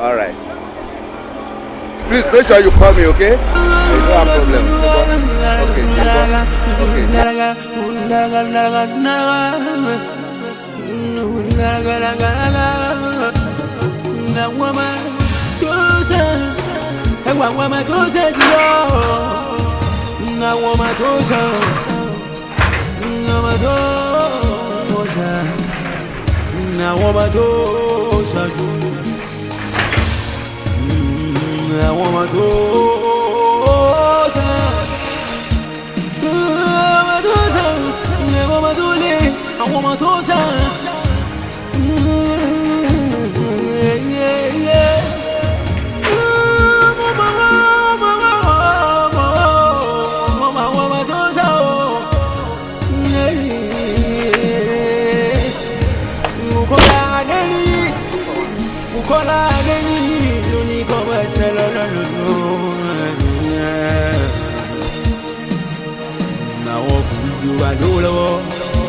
All right. Please make sure you call me, okay? You don't have problem.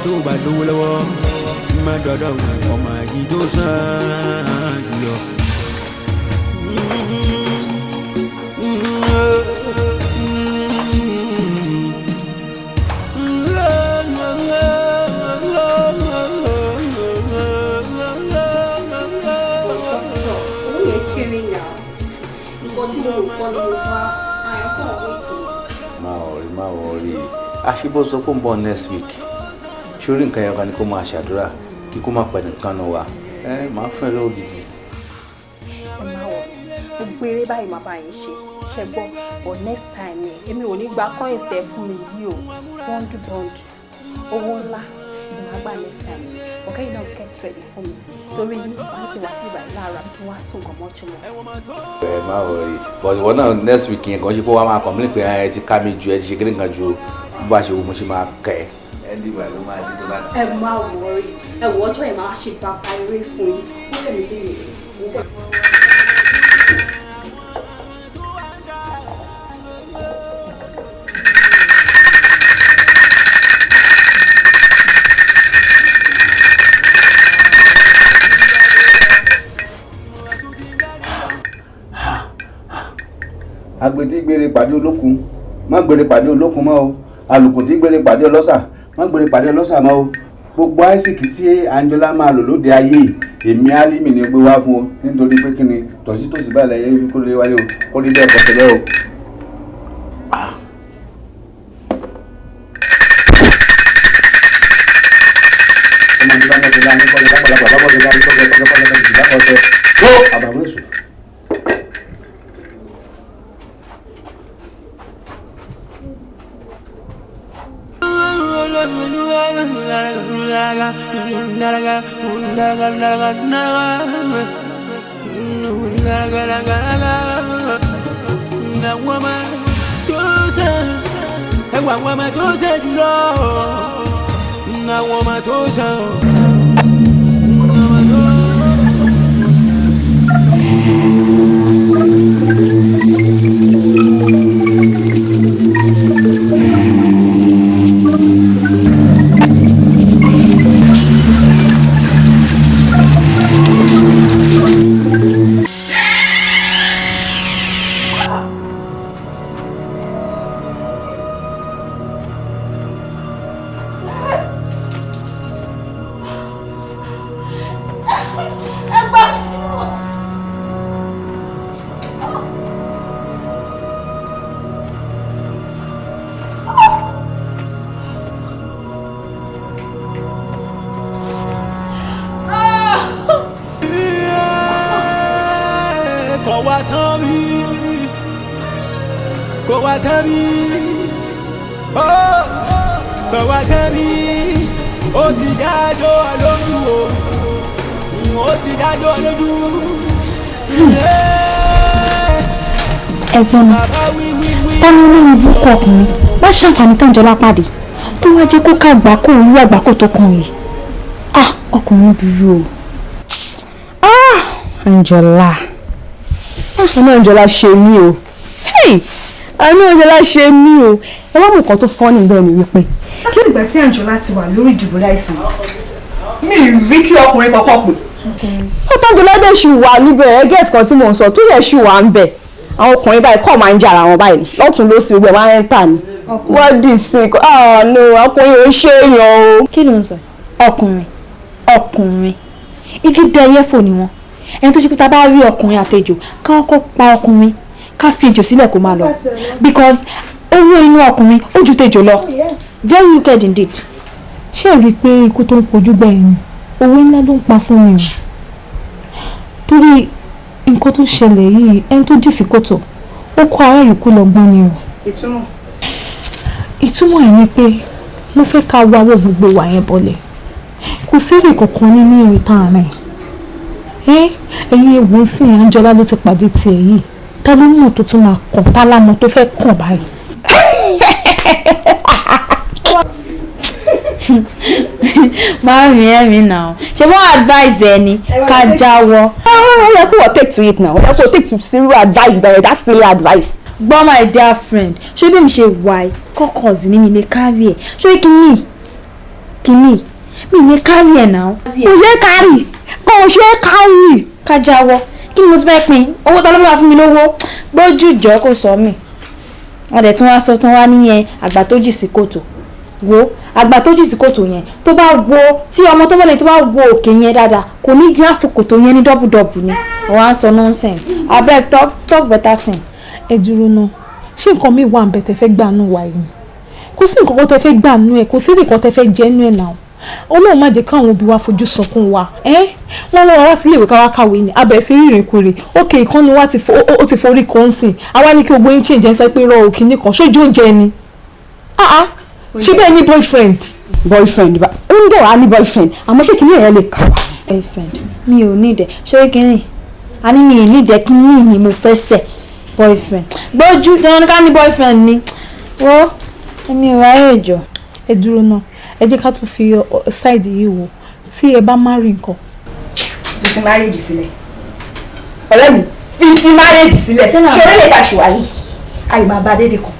tó bá lówó lọ́wọ́ má dọ́dọ̀ ọmọ yìí tó sàn jùlọ. má wọrí àṣìbò sọ pé ń bọ̀ next week sórí nǹkan yẹn kan ni kó máa ṣàdúrà kí kó má pẹ́ nìkan nù wá máa fẹ́ lọ́wọ́ gidi. ẹ má wọ gbogbo eré báyìí máa bá yín ṣe gbọ́ but next time ni èmi ò ní gba coins tẹ fún mi yìí o bond owó ńlá ni màá gbà next time ọ̀kẹ́ yìí náà get ready fún mi torí wàá ti wá sí ìbàdí láàárọ̀ kí wọ́n á sùn gan mọ́jú mọ́. ẹ má wọrí but ìwọ náà next week yẹn kàn ṣe pé wọ́n máa complain pé ẹ ti ká mi ju ẹ ti ṣe kéré nǹkan ju bó bá ṣe wo mo ṣe máa kẹ́ ẹ. ẹ dìgbà ló máa dídó láti. ẹ má wọrí ẹ wọ ọjọ́ yẹn máa ṣe bàbá eré fún yín wọ́n lè ní bẹ́ẹ̀. agbèdí gbére pàdé olókun má gbére pàdé olókun mọ́ o alùpùpù tí gbére pàdé ọlọ́ṣà má gbére pàdé ọlọ́ṣà mọ́ o gbogbo àìsíkì tí Anjola máa lò lóde ayé èmi Álímì ni gbé wá fún o nítorí pé kí ni tòsítòsí báyìí lẹ́yìn fi kó lè wáyé o kó lè bẹ́ẹ̀ kọ́sẹ̀lẹ́ o. kò wá tán bí kò wá tán bí kò wá tán bí ó ti dájọ́ lójú o ó ti dájọ́ lójú. ẹ̀gbọ́n mi táwọn olórí ibùkún ọkùnrin wọ́n ṣàǹfààní tàǹjọ́lá pàdé tó wá jẹ́ kó kàgbá kó ń rí àgbákò tó kàn yìí ọkùnrin burú o. Anjola àánú Anjola ṣe mí o àánú Anjola ṣe mí o ẹ wá mú nǹkan tó fọ́ níbẹ̀ ni wípé. láti ìgbà tí Anjola ti wà lórí ìdùbúlẹ̀ àìsàn mi rí kí ọkùnrin kankan pè. ó tọ́jú lọ́dẹ̀ ṣì wà níbẹ̀ ẹgẹ́tì kan tí mò ń sọ tó yẹ ṣì wà ń bẹ̀ àwọn ọkùnrin báyìí kọ́ máa ń jà ara wọn báyìí lọ́tún ló sì gbẹ̀ máa ń tà ní. wọ́n dì sí no ọkùnrin ò ṣe èèyàn o. kí ló ń sọ ọkùnrin igi dẹyẹ fò ní wọn ẹni tó ṣe pé tá a bá rí ọkùnrin àtejò káwọn kó pa ọkùnrin ká fi ejò sílẹ̀ kó máa lọ because owó inú ọkùnrin ó ju tejò lọ very wicked indeed. ṣé ẹ rí i pé ikú tó ń kojú gbẹ̀yìn ni owó ńlá ló ń pa fún mi o torí nǹkan tó ṣẹlẹ̀ yìí ẹni tó jì sí kòtò ó kó ará yòókù lọ́gbọ́n ni o. ìtumọ̀ ẹ̀ ni pé mo fẹ́ ká wáwọ́ gbogbo wà yẹn bọ́lẹ̀ kò sí èrè kankan nínú ìta rẹ̀ ẹ̀yin ewu sí Anjola ló ti pàdé tiẹ̀ yìí ta ló mọ̀ tó tún máa kàn tá lámọ̀ tó fẹ́ kàn báyìí. máa rìn ẹ̀rín náà ṣe wọ́n advise ẹ ni ká jáwọ́. ó yẹ kó wọ́n take to it now ó yẹ kó take to zero advice bẹ̀rẹ̀ that's still advice. gbọ́ my dear friend ṣé bí mi ṣe wà ẹ́ kọ́kọ́sì ni mi lè kárí ẹ̀ ṣé kìíní mi lè kárí ẹ̀ náà. kò ṣe é kárì kò ṣe é kárì. ká jáwọ́ kí ni mo ti fẹ́ pín owó tó lọ́wọ́ fún mi lówó gbójú ìjọ kò sọ mí wọ́n dẹ̀ tún wá sọ tán wá níyẹn àgbà tó jì sí kòtò wo àgbà tó jì sí kòtò yẹn tó bá wo tí ọmọ tó bọ́lẹ̀ tó bá wo òkè yẹn dáadáa kò ní jẹ́ àfokòtò yẹn ní dọ́bùdọ́bù ni wọ́n á sọ nonsense abeg talk better thing. ẹ dúró náà ṣé nǹkan mi wà ń bẹ tẹ fẹ́ gbà nù wá yìí kò sí nǹkan kan tẹ fẹ́ gbà nù ẹ kò sí nǹkan tẹ fẹ́ jẹ nù ẹ náà Ọlọ́run má jẹ́ káwọn òbí wa fojú sọkún wa wọ́n lọ́wọ́ wá sílé ìwé káwá kàwé ni abẹ́ sí rírìn kúrè òkè ìkànnì wa ó ti forí kan sìn àwa ní kí gbogbo yín change ẹ̀ sọ pé rọ òkè nìkan ṣojú oúnjẹ ni ṣé bẹ́ẹ̀ ní boyfriend bá ń dẹ̀ wá ní boyfriend àmọ́ ṣé kìnìún yẹn lè kà wá. boyfriend mi ò ní ìdẹ ṣé kìnìún a ní mi ì ní ìdẹ kìnìún ni mo fẹ́ sẹ̀ boyfriend gbójú dandan ká ní boyfriend ni wo èmi ò ráyè jọ. ẹ dúró náà ẹ jẹ́ ká tún fi ṣáìdì yìí wò tí ẹ bá marry nǹkan. fi ti marriage sílẹ̀ ọ̀rẹ́ mi fi ti marriage sílẹ̀ ṣé orí lè ṣàṣùwà yìí àyè máa bá dédé kan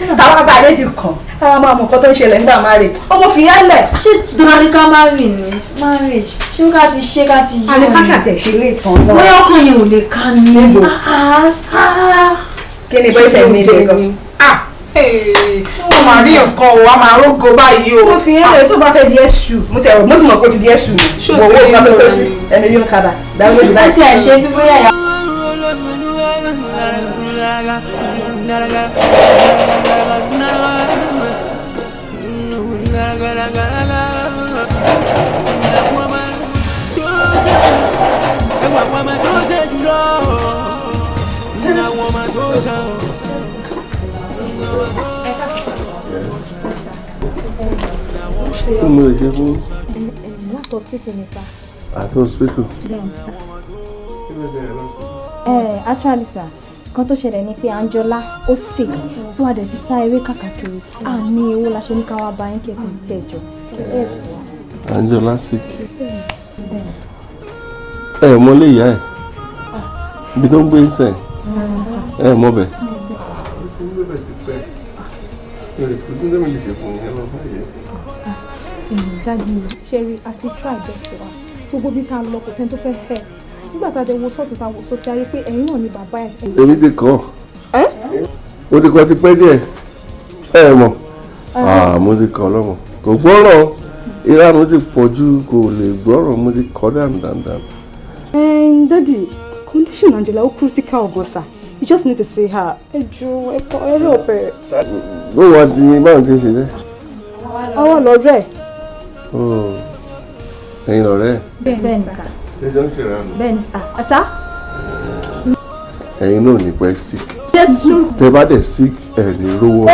táwa bá dédé kan táwa máa mọ nǹkan tó ń ṣẹlẹ̀ nígbà marriage ọmọ fi yálẹ̀. ṣé dandan ká marry ni marriage ṣé ká ti ṣe ká ti yí àlẹ́ ká ṣàtẹ̀ ṣe lè tán náà. bóyá ọkàn yẹn ò lè ká ní. kí ni boyfriend mi lè gan. ó máa rí nǹkan o a máa rógo báyìí o. mo fi yẹn lè tó bá fẹ́ di ẹ̀ṣù mo ti mọ̀ pé ó ti di ẹ̀ṣù mi wò ó gbàgbé pé ẹni yóò kábà dáwọ́ lójú báyìí. ó ti ẹ̀ ṣe bí bóyá ìyá. kí mo lè ṣe fún. láti hospital ni sá. àti hospital. bẹ́ẹ̀ sá. Actually sá kan tó ṣẹlẹ̀ ni pé Anjola ó sick so a dẹ̀ ti sá eré kàkàkiri a ní owó la ṣe ní káwá bá yín kẹ̀kẹ́ tí ẹ jọ. Anjola sick. ẹ mọ lè yá ẹ ibi tó ń gbé ń sẹ ẹ mọ bẹ. dájú ṣe rí àti try best wa gbogbo bí tá a lọ kò sẹ́ni tó fẹ́ fẹ́ nígbà tá a dé wo sọ́ọ̀tù tá a wò sósì ayé pé ẹ̀yin náà ni bàbá ẹ̀. èmi ti kọ́ mo ti kọ́ ti pẹ́ díẹ̀ ẹ mọ̀ mo ti kọ́ lọ́mọ kò gbọ́rọ̀ ìranù ti pọ̀ jù kò lè gbọ́rọ̀ mo ti kọ́ dáadáa. Daddy, condition Anjola ó critical gan sir. You just need to see her. Ẹ jọ̀ọ́ ẹ help ẹ. bó wàá di báwo ti ṣe dẹ́. Àwọn lọ́rẹ́. ẹ̀yin lọ́rẹ́. bẹ́ẹ̀ni sá. ẹ jọ ń ṣèrànù. bẹ́ẹ̀ni sá. ẹ̀yin náà ní pẹ́ sick. Jésù. Tẹ bá dẹ̀ sick ẹ̀ ní rówó.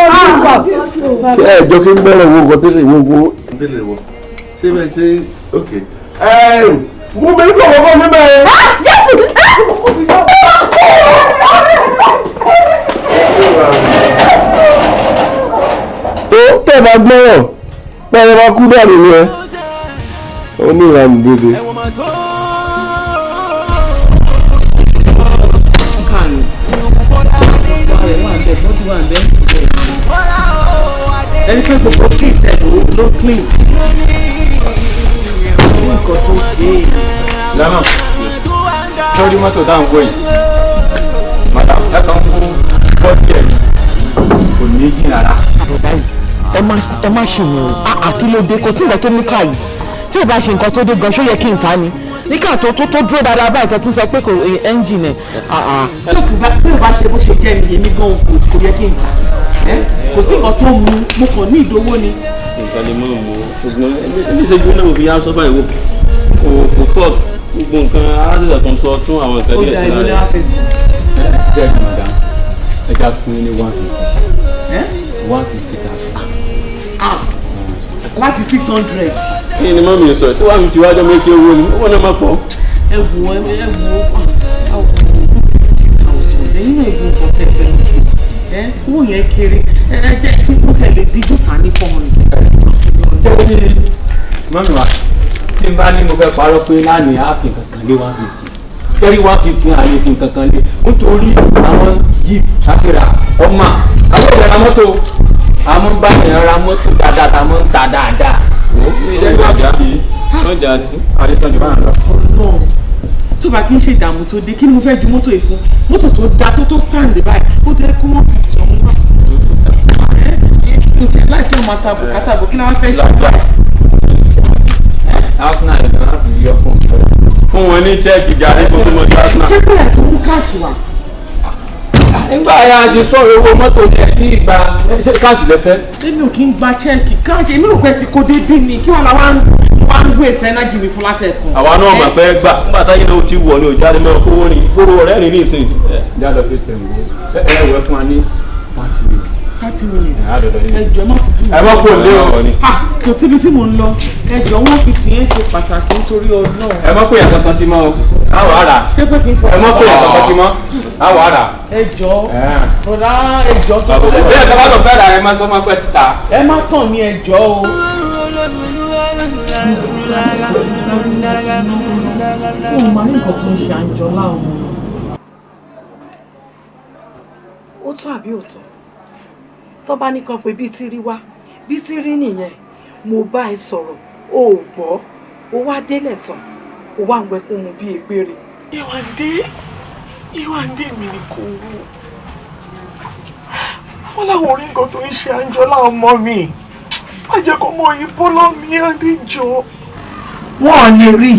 Ṣé ẹ̀jọ́ kí n bẹ̀rẹ̀ wo nǹkan tẹ́lẹ̀ wo tẹ́lẹ̀ wọ? Ṣé bẹ́ẹ̀ ṣe ok? Mo bẹ̀rẹ̀ kọ̀ wọ́n mi bẹ́ẹ̀. Jésù. Ó tẹ̀ bá gbọ́rọ̀ pẹ̀lú bá kú dànù ni ẹ. Ó ní ìlànà dédé. ẹni pé gbogbo street ẹ̀ ló clean sí nǹkan tó ṣe é. lọ́nà lórí mọ́tò táwọn gbọ́ yìí madam ẹ̀ka ń kú bọ́ọ̀sì ẹ̀ kò ní jìn rárá. ẹ má ṣe yẹn o àkílódé kò sí nǹkan tó ní káyìí tí ò bá ṣe nǹkan tó dé gan ṣó yẹ kí n ta ni nígbà tó dúró dáadáa báyìí tó tún sọ pé kò ẹ́ńjìnì ẹ̀ tí ò bá ṣe bó ṣe jẹ́ èmi gan kò yẹ kí n ta kò sí nǹkan tó mú mo kàn ní ìdówó ni. nǹkan lè mọ̀ mọ́ ṣùgbọ́n ẹbí ìṣèjú náà mo fi yá sọ́fà ìwò kò fọ́ gbogbo nǹkan aládùúgbò tó ń sọ tún àwọn nǹkan díẹ̀ sí lára rẹ̀. jẹ́ ìmọ̀dá ẹja fún yín ní 150,000. láti 600. kí ni mọ́mí sọ sí 150 wájọ́ méjì owó ni owó náà máa pọ̀. ẹ wo ẹ̀yin náà ìlú nǹkan pẹ̀pẹ̀ owó yẹn kéré ẹ jẹ́ kí kó tẹ̀lé dídùn ta ní 400. jẹ́ ní mọ́mí wa tí n bá ní mo fẹ́ parọ́ pé láàrin ààfin kankan lé 150 tẹ́rí 150 àlè fi kankan lé nítorí àwọn jeep ṣàkírà ọmọ àwọn ìbẹ̀rẹ̀ ra mọ́tò àwọn bá yẹn ra mọ́tò dáadáa tá a mọ́ ń ta dáadáa. wọ́n jà àdéṣọ́jú bá ń lọ. tó bá kí n ṣe ìdààmú tó dé kí ni mo fẹ́ ju mọ́tò yìí fún mọ́tò tó da tó stand báyìí kó tẹ́ kó wọ́n fi tọ̀ wọ́n wá. láì tí wọ́n máa ta bùkátà bò kí ni wọ́n fẹ́ ṣe báyìí. arsenal ẹ̀ náà fi yọ fún wọn ní chẹ́ẹ̀kì gàdí kó tó mọ̀ ní arsenal. ṣé pé àti mú káàṣì wà. nígbà yà á ti sọ̀rọ̀ owó mọ́tò ní ẹ̀ tí ìgbà ṣé káàṣì lẹ́fẹ́. èmi ò kí ń gba chẹ́ẹ̀kì káàṣì èmi rò pé ti kó dé bí ni kí wọ́n wá ń gbé ẹ̀sẹ̀ mi fún látẹ̀kùn. àwa náà mà pé gbà nígbà táyé náà ti wọ̀ ní òjá ni mọ́ kówó ni kóró ọ̀rẹ́ rìn ní ìsìn. ìjà lọ fi tẹ̀ wọ́n ẹ wẹ̀ fún wa ní 30 minutes. ẹjọ má fi ẹ má kó lé o. kò síbi tí mò ń lọ ẹjọ 150 yẹn ṣe pàtàkì nítorí Ọlọ́run. ẹ má kó yàtọ̀ kan sí mọ́ o àwọ̀ àrà. ṣé pé kí n fọ. ẹ má kó yàtọ̀ kan sí mọ́ àwọ̀ àrà. ẹjọ rọra ẹjọ tó. bẹ́ẹ̀ tó bá lọ fẹ́ ra ẹ má sọ ma fẹ́ títà. ẹ má tàn mí ẹjọ o. mo máa ní nǹkan tó ń ṣe àǹjọ láwọn. ó tún àbí òtún tó bá nìkan pé bí ti rí wá bí ti rí nìyẹn mo bá ẹ sọ̀rọ̀ o ò gbọ́ o wá délẹ̀ tán o wá ń wẹkún mu bí egbére. ìwàndé mi ni kò wú wọn láwọn orí nǹkan tó ń ṣe àǹjọ láwọn ọmọ mi má jẹ́ kó mọ ìbò lọ́mí àdéjọ. wọn ò lè rí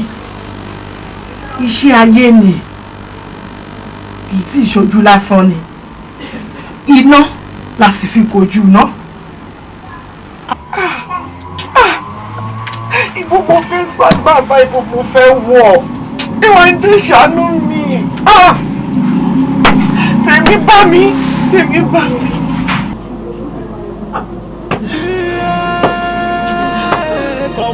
iṣẹ́ ayé ni kì í tí ì ṣojú lásán ni iná la sì fi kojú ná. ibo mo fẹ́ ságbàbá ibo mo fẹ́ wọ̀ ìwàndé ṣàánú mi tèmi bá mi. kò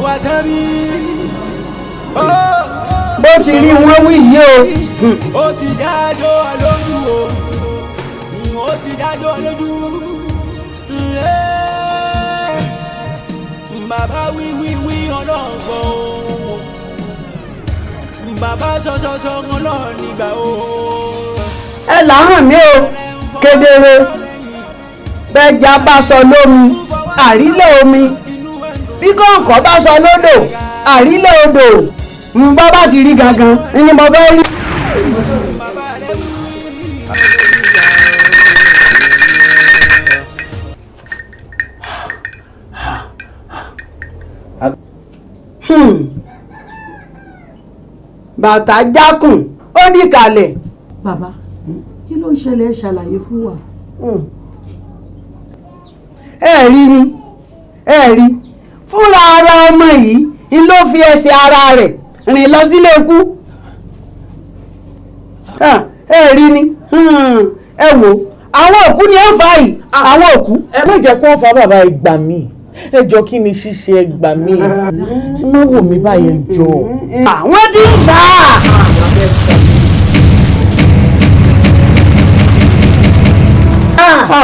wá tán bí. bó ti rí wọn wí yìí o. ó ti dájọ́ lójú o ó ti dájọ́ lójú. bàbá wí ọlọ́gbọ̀n o bàbá sọ́sọ́sọ́ ọlọ́run nígbà o. ẹ làárọ̀ mi o kedere bẹ́ẹ̀jà bá sọ lómi àrílẹ̀ omi bí kọ̀ọ̀kan bá sọ lódò àrílẹ̀ odò bá bá ti rí gangan ni mo fẹ́ rí. bàtà jákùn ó dì kalẹ̀. bàbá kí ló ń ṣẹlẹ̀ ẹ ṣàlàyé fún wa. ẹ rí ni ẹ rí fúnra ara ọmọ yìí ló fi ẹsẹ̀ ara rẹ̀ rìn lọ sílé ikú ẹ rí ni ẹ wò àwọn òkú ni ẹ ń fa yìí àwọn òkú. ẹ má jẹ́ kó fa bàbá ẹ gbà mí ẹ jọ kí ni ṣíṣe ẹ gbà mí má wò mí báyẹn jọ. àwọn tí ń fà á.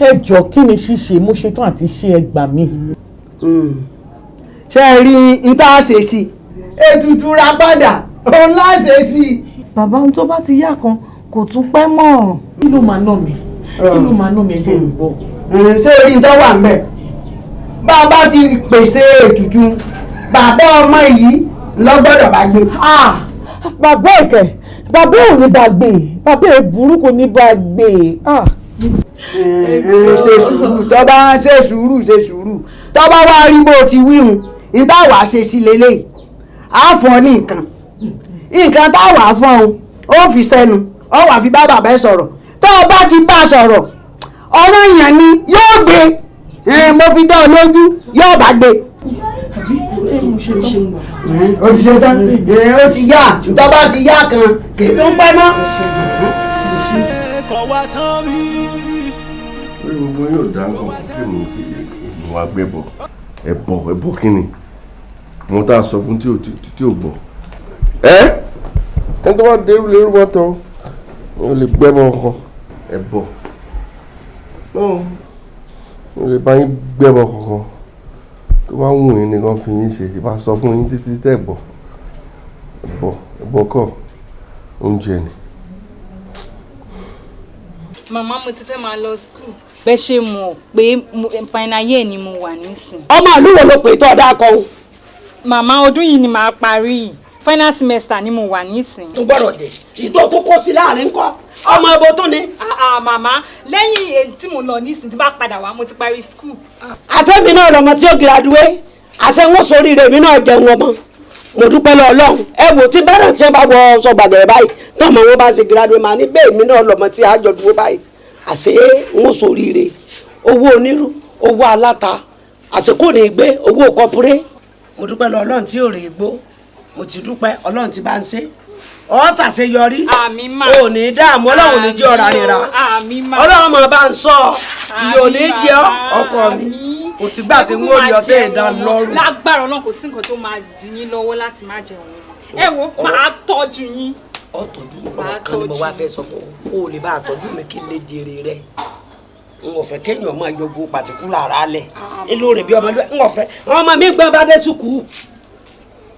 ẹ jọ kí ni ṣíṣe mo ṣetán àti ṣe ẹ gbà mí. ṣe é rí n tá a ṣe sí ètùtù ra padà òun láṣẹ sí i. bàbá ohun tó bá ti yá kan kò tún pẹ́ mọ́. kí ló máa ná mi kí ló máa ná mi ẹ jẹ́ ń gbọ́. ṣé orí nǹkan wà ńbẹ̀ bá a bá ti pèsè ètùtù bàbá ọmọ yìí lọ́gbọ́dọ̀ bá gbé. bàbá ẹ̀kẹ́ bàbá ò ní bá gbé bàbá ẹ̀ burú kò ní bá gbé. ṣe sùúrù tó bá ṣe sùúrù tó bá wá rí bó ti wíhun ní táwa ṣe sí lélẹ̀ á fún ọ ní nǹkan táwa fún ọ ó fi sẹ́nu ọ wà fi bá bàbá ẹ sọ̀rọ̀ tó o bá ti bá a sọ̀rọ̀ ọ̀rọ̀ èèyàn ni yóò gbé mo fi dá ọ lójú yóò bá gbé. ó ti ṣe tán ó ti yá tó bá ti yá kan kì í tún pẹ́ mọ́. orí gbogbo yóò dá nǹkan kí mo wá gbẹ́bọ̀ ẹ̀bọ̀ kí ni mo tá a sọ fún tí ò gbọ́ ẹni tó bá dérú lérú mọ́tò o lè gbẹ́bọ̀ kan ẹ̀bọ̀ o lè bá yín gbẹ́bọ̀ kankan tó bá wù yín nìkan fi yín ṣe ìbá sọ fún yín títí tẹ́ ẹ̀bọ̀ kọ́ oúnjẹ ni. màmá mo ti fẹ́ máa lọ school. bẹ́ẹ̀ ṣe mọ̀ pé final year ni mo wà nísìn. ọmọ àlúwo ló pè tó ọ̀dà kan. màmá ọdún yìí ni màá parí final semester ni mo wà nísìn. tó gbọ́dọ̀ dé ìtò tó kó sí láàrin kọ́ ọmọ ibo tó ní. màmá lẹ́yìn èyí tí mo lọ nísìn tí bá padà wá mo ti parí school. àtẹ́mi náà lọmọ tí ó gírádùwé àṣẹ wọn sórí rẹ̀ mi náà jẹun ọmọ mo dúpẹ́ lọ Ọlọ́run ẹ wò tí bẹ́rẹ̀ tí ẹ bá wọ ọsọ gbàgẹ̀rẹ̀ báyìí tọ́mọ wọn bá ṣe gírádùwé máa ní bẹ́ẹ̀ mi náà lọmọ tí a jọ dúró báyìí àṣẹ wọn sórí rẹ̀ owó onírú owó aláta àṣekò ní gbé owó kọpúrẹ́ mo dúpẹ́ lọ Ọlọ́run tí ò rè gbó mo ti dúpẹ́ Ọlọ́run tí bá ń ṣe ọ́ ṣàṣeyọrí ò ní dààmú Ọlọ́run ní jẹ́ ọ̀rá nira Ọlọ́run máa bá ń sọ ìyò ní jẹ́ ọkọ mi kò sí gbà tí n ó rí ọtẹ ìdá lọ́rùn. lágbára Ọlọ́run kò sí nǹkan tó máa dí yín lọ́wọ́ láti má jẹun ẹ wo máa tọ́jú yín. ọ̀tọ̀jú ọ̀rọ̀ kan ni mo wá fẹ́ sọ fún ọ kó o lè bá àtọ́jú mi kí n lè jèrè rẹ̀ n ò fẹ́ kéèyàn máa yọgbó pàtíkúlà ara lẹ̀ nílò rẹ̀ bí ọmọlúwẹ̀ n ò fẹ́ ọmọ mi gbọ́n bá dé sùkúù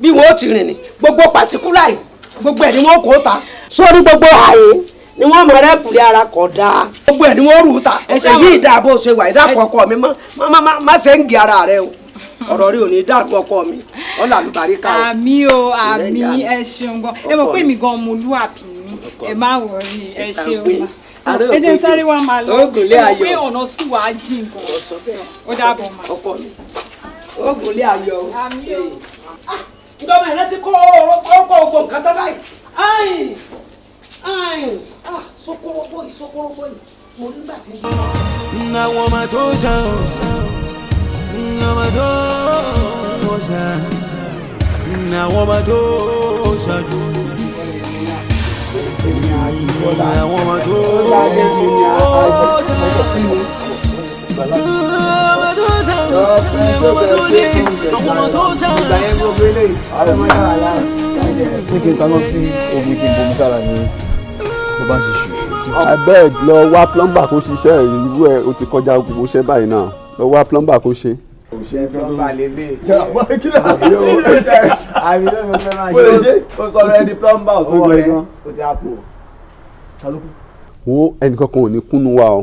bí wọ́n ti rìn ní gbogbo pàtíkúlà yìí gbogbo ẹ̀ ni wọ́n kó ta sórí gbogbo ààyè ni wọ́n mọ rẹ́kùnrin ara kọ̀ dáa gbogbo ẹ̀ ni wọ́n rù ú ta èyí ìdààbò ṣe wà ìdàpọ̀ ọkọ mi má ṣe ń gé ara rẹ o ọ̀rọ̀ rí ò ní dààbò ọkọ mi ọ̀là àlùbáríkà o. àmì o àmì ẹ ṣeun gan ẹ mọ̀ pé mi gan mo lú àbí mi ẹ má wọrí ẹ ṣeun ẹ jẹ́ sáré wá máa lọ ẹ mọ̀ pé ọ̀nà sùn wàá jìn gan ó dàbọ̀ mà. ọkọ mi oògùn ilé ayọ̀ o. àmì o. ìjọba ìrẹ́ ti kó oògùn nǹkan tó báyìí. Sokorobo yìí mo nígbà tí. àwọn ọmọ tó ṣàn ọmọ tó ṣàn àwọn ọmọ tó ṣàjù àwọn ọmọ tó abeg lọ wá plumber kó ṣiṣẹ́ irú ẹ̀ o ti kọjá gbogbo iṣẹ́ báyìí náà lọ wá plumber kó ṣe. ṣe plumber lélẹ̀ kí ló àbí ló fẹ́ máa ṣe ó sọ̀rọ̀ ẹni plumber ọ̀sán rẹ̀ ó ti àpò. wo ẹnìkankan ò ní kúnnú wa o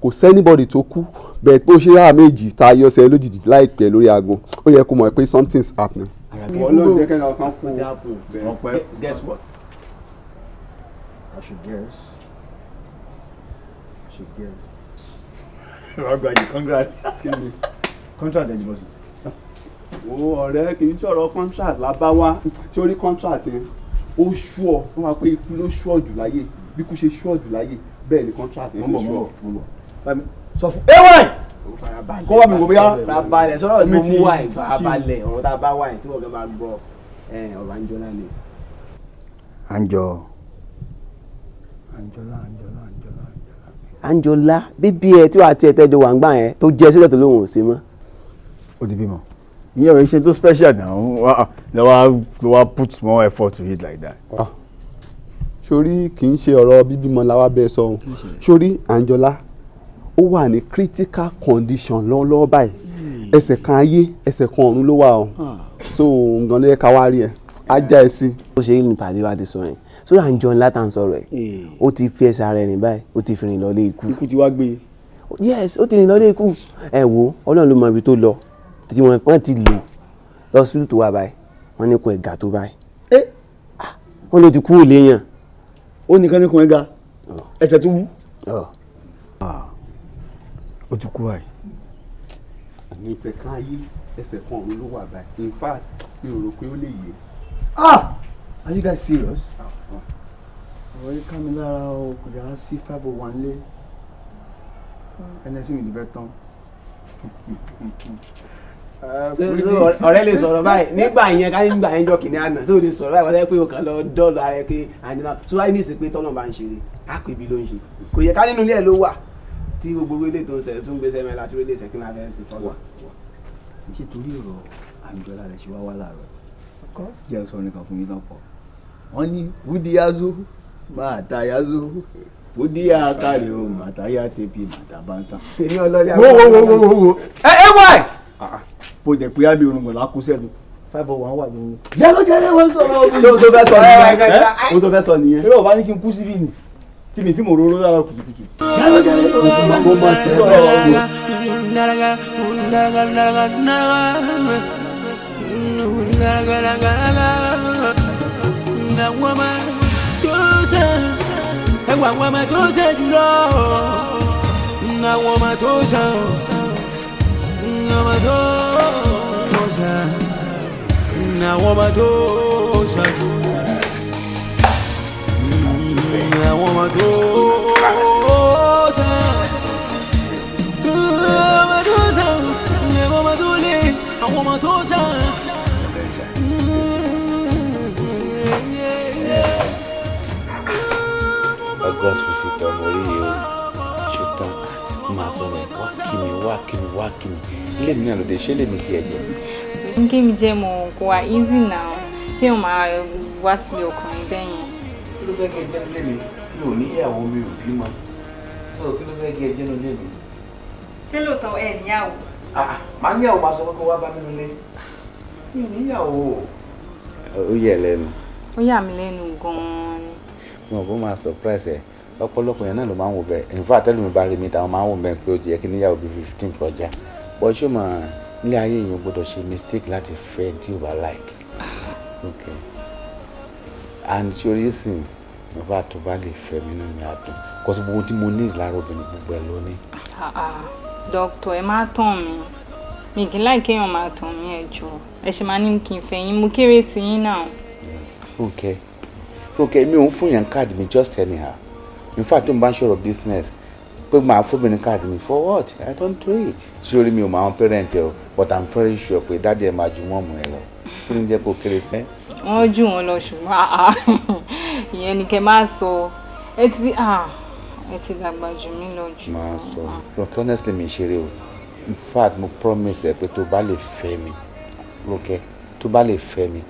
kò sẹ́nibọ̀dì tó kú bẹ́ẹ̀ pé ó ṣe ráà méjì tá a yọ ọsẹ lójijì láìpẹ́ lórí aago ó yẹ kó mọ̀ pé something's happening. Ọlọ́run jẹ́ kẹ́ni ọkàn kú ọ̀pẹ. Guess what? I should guess. Ragbaji, congrats. Contract ẹni bọ́sì. wo ọ̀rẹ́ kì í ṣọ̀rọ̀ contract la bá wá sórí contract yẹn ó ṣúọ̀ wọ́n máa pé ikú ló ṣúọ̀ jù láyé bí kú ṣe ṣúọ̀ jù láyé bẹ́ẹ̀ ni contract yẹn ṣe ṣúọ̀. Sọ fún ay kó wá mi wò bóyá. Farabalẹ̀ sọ̀rọ̀ tí mo mú wáyé farabalẹ̀ ọ̀rọ̀ tá a bá wáyé tí wọ́n fẹ́ máa gbọ́ ọ̀rọ̀ àǹjọ náà ni. àǹjọ Anjola bíbí ẹ tí wàá tiẹ̀ tẹ́jọ wà ń gbà yẹn tó jẹ́ sílẹ̀ tó lóun ò sí mọ́. Ó ti bímọ. Ìyẹn ò ṣe tó special now. Lọ́wọ́ put more effort to it like that. Sórí kì í ṣe ọ̀rọ̀ bíbímọ làwa bẹ́ẹ̀ sọ ohun. Sórí Anjola ó wà ní critical condition lọ́wọ́lọ́wọ́ báyìí. Ẹsẹ̀ kan ayé ẹsẹ̀ kan ọ̀run ló wà o. So nǹkan ló yẹ ká wá rí ẹ. Ajá ẹ sí. Ó ṣe é ní pàdé wa ti sọ yẹn. Sórí Anjola tá à ń sọ̀rọ̀ ẹ̀. Ó ti fi ẹsẹ̀ ara ẹ̀ rìn báyìí. Ó ti fi rìn lọ lé ikú. Ikú ti wá gbé. Yes, ó ti rìn lọ lé ikú. Ẹ wo Ọlọ́run ló mọ ibi tó lọ. Tí wọ́n ti lò lọ́sibítù tó wà báyìí. Wọ́n ní kó ẹ̀gà tó báyìí. Wọ́n ló ti kú léèyàn. Ó nìkan ní kó ẹ̀gà. Ẹsẹ̀ tó wú. Ó ti kú báyìí. Àní ẹsẹ̀ kan ayé ẹsẹ̀ kan ọ̀run ló wà báyìí. In fact mi ò rò pé ó lè yé. Are you guys serious? Ọ̀rọ̀ yìí ká mi lára o, kò dá sí 501 lé. NSC mi ti fẹ́ tán. Ọ̀rẹ́ lè sọ̀rọ̀ báyìí nígbà yẹn ká nígbà yẹn jọ kìnìún àná tí o lè sọ̀rọ̀ báyìí wọ́n sẹ́ pé o kàn lọ dọ́ọ̀lù ara ẹ pé Anjola tó wáyé ní ìsìn pé tọ́nà bá ń ṣeré á pè bí ló ń ṣe kò yẹ ká nínú ilé ẹ̀ ló wà tí gbogbo ilé tó ń ṣẹlẹ̀ tó ń gbé sẹ́mẹ́lá tó lè ṣe kí n máa fẹ́ sí fọ́wọ́. Ṣé torí ọ̀rọ̀ Anjola rẹ̀ ṣe wá láàárọ̀? Jẹ́ sọ nìkan fún yín lọ́pọ̀. Wọ́n ní Wúdíyázó máa ta yázó. Wúdíyá kárí o màtáyà tẹ́bí màtàbánsá. Èmi ọlọ́jà. Wo. Ẹ wáì. Bó jẹ́ pé ábí orun gbọ̀dọ̀ kú sẹ́nu. 501 wà lóhun. Jẹ́lọ́jẹ́lẹ́ wọ́n sọ̀rọ̀ omi. Ṣé o tó fẹ́ sọ nìyẹn? O tó fẹ́ sọ nìyẹn. Ṣé o bá ní kí n kú síbí ni? Tí mo róró lára kùtùkùtù. Jẹ́lọ́jẹ́lẹ́ mo máa ti sọ̀rọ̀ omi. Ẹwà àwọn ọmọ tó ṣe jùlọ àwọn ọmọ tó ṣe ọmọ tó ṣe àwọn ọmọ tó ṣe àwọn ọmọ tó ṣe àwọn ọmọ tó lé àwọn ọmọ tó ṣe. August visitor mo rí yìí o ṣùgbọ́n máa sọ rẹ̀ wá kí mi ilé mi náà ló dé ṣé lè mi tiẹ̀ jẹ́. Kí mi jẹ́ mo kó wa easy now kí o máa wá sí ọkùnrin bẹ́yẹn. Kí ló fẹ́ kí ẹ jẹ́ nílé mi? Mi ò níyàwó mi ò bímọ. Kí ló fẹ́ kí ẹ jẹ́ nílé mi? Ṣé lóòótọ́ ẹ níyàwó? Màá níyàwó máa sọ pé kó wá bá mi nílé. Mi ò níyàwó. Ó yẹ lẹ́nu. Ó yà mí lẹ́nu gan-an ni. Mo bó máa surprise ẹ ọ̀pọ̀lọpọ̀ yẹn náà ló máa ń wò bẹ́ẹ̀ in fact tẹ́lẹ̀ mi bá rí mi táwọn máa ń wò bẹ́ẹ̀ pé ó ti yẹ kí níyàwó bíi 15 kọjá bọ́ ṣó máa nílé ayé yẹn gbọ́dọ̀ ṣe mistake láti fẹ́ tí o bá like okay and ṣorí sìn in fact tó bá lè fẹ́ mi náà mi á dùn kó tó gbogbo tí mo ní ìlara obìnrin gbogbo ẹ lónìí. Dókítà ẹ má tàn mí mi kì í láì kéèyàn máa tàn mí ẹ jọ ẹ ṣe máa ní kí n fẹ́ yín mo kéré sí yín náà. Okay, mi ò ń fún yàn káàdì mi just anyhow. In fact, tó ń bá ń sọ̀rọ̀ business, pé màá fún mi ní káàdì mi for what? I don't do it. Sórí mi ò máa ń parent ẹ o, but I'm very sure pé dáàdi ẹ máa ju wọ́n mú ẹ lọ. Kí ló ń jẹ́ kó kéré sí? Wọ́n jù wọ́n lọ ṣùgbọ́n ìyẹn ni kẹ́ máa sọ ẹ ti dàgbà jù mí lọ jù. Máa sọ, Ronke honestly mi ṣeré o. In fact, mo promise ẹ pé tó bá lè fẹ́ mi, Ronke, tó bá lè fẹ́ mi.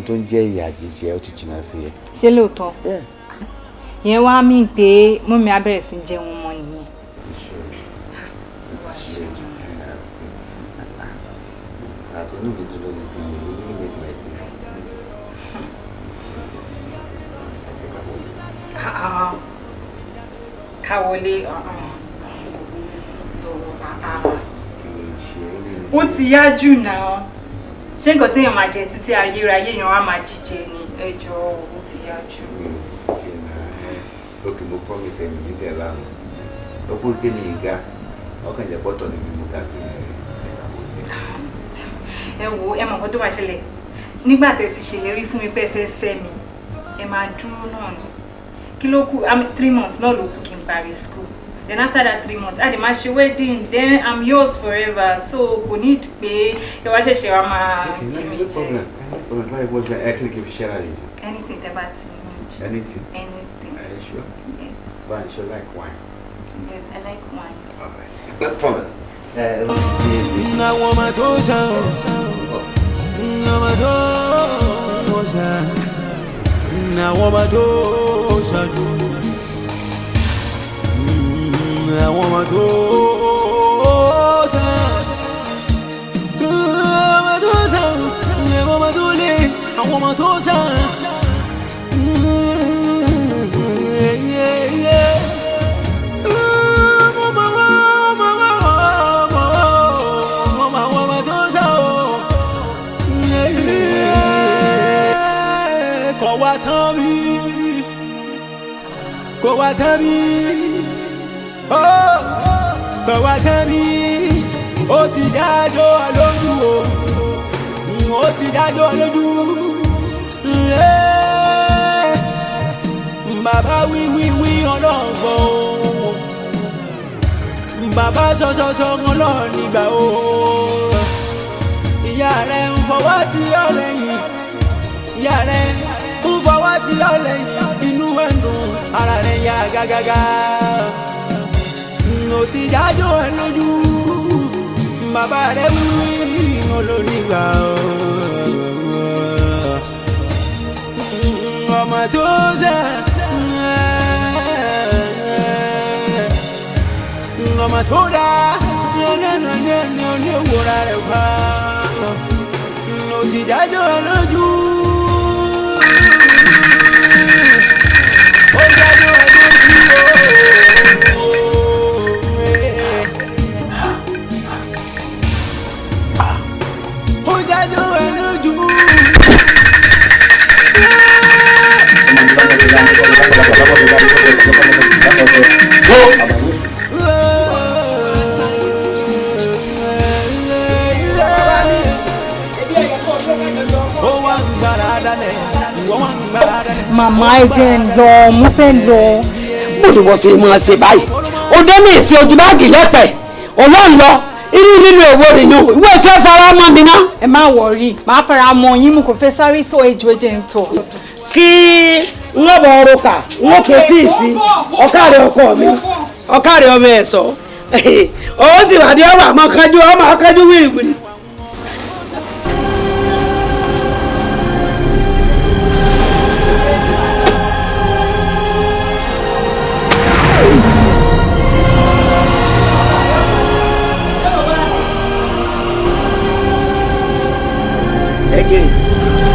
Tó ń jẹ́ ìyà jíjẹ ó ti jìnnà sí ẹ. Ṣé lóòótọ́? Ìyẹn wá mí pé mọ́mí á bẹ̀rẹ̀ sí jẹun mọ́ nìyẹn. Káwọlé ó ti yá jù náà. Ṣé nǹkan téèyàn máa jẹ títí ayérayé èèyàn á máa jíjẹ ni ẹjọ́ owó ti yá jù. Lókè mo promise ẹ̀mí níbẹ̀ lánàá. Lọ́pọ̀ pé mi ìga ọkàn ìjẹ́ pọ́tọ̀ ni mo ga sí ẹ wo ẹ mọ̀ nǹkan tó máa ṣẹlẹ̀ nígbà tẹ́ ti ṣèlérí fún mi pé ẹ fẹ́ fẹ́ mi ẹ máa dúró náà ni kí ló kù 3 months náà ló kù kí n parí school then after that 3 months a lè máa ṣe wedding then I'm yours forever so kò ní pé ẹ wá ṣẹ̀ṣẹ̀ wá máa jí mi jẹ. Anything tẹ́ bá ti ní. Anything. sure? Yes. Fine, you like wine? Yes, I like wine. All right. No problem. Na woman to sound, na woman to sound, na woman to sound, na woman to sound, na woman to live, na woman to sound. Kò wá tán bí, kò wá tán bí, ó ti dájọ́ lójú o, ó ti dájọ́ lójú. Bàbá wí ọlọ́gbọ̀n o, bàbá sọ́sọ́sọ́ ọlọ́run nígbà o. Ìyá rẹ̀ ń fọwọ́ tí ọ lẹ́yìn, ìyá rẹ̀ ń fọwọ́ tí ọ lẹ́yìn. Inú ẹ̀ ń dùn, ara rẹ̀ yá gágágá. Ó ti dájọ́ ẹ lójú, bàbá rẹ̀ wí olónígbà ọmọ tó ṣẹ̀, ọmọ tó dá ní oníwòrán rẹ̀ pa. Ó ti dájọ́ ẹ lójú. Màmá ẹ jẹ́ ń lọ, mo fẹ́ lọ. Bó ni wọ́n ṣe máa ṣe báyìí? Òde ní ìsìn ojú báàgì lẹ́pẹ̀, òun lọ irú nínú èwo nìyẹn ìwé iṣẹ́ fara mọ́ mi ná. Ẹ má wọrí, màá fara mọ́ yín, mo kò fẹ́ sáré tó ejò ẹjẹ ń tọ̀. Kí n ó bọ̀ ọ̀rọ̀ kà, n ó ketí sí ọ̀kàrẹ̀ ọkọ mi, ọ̀kàrẹ̀ ọmọ ẹ̀ sọ. Owó sì wà ní ọmọ akánjú wìrìwìrì.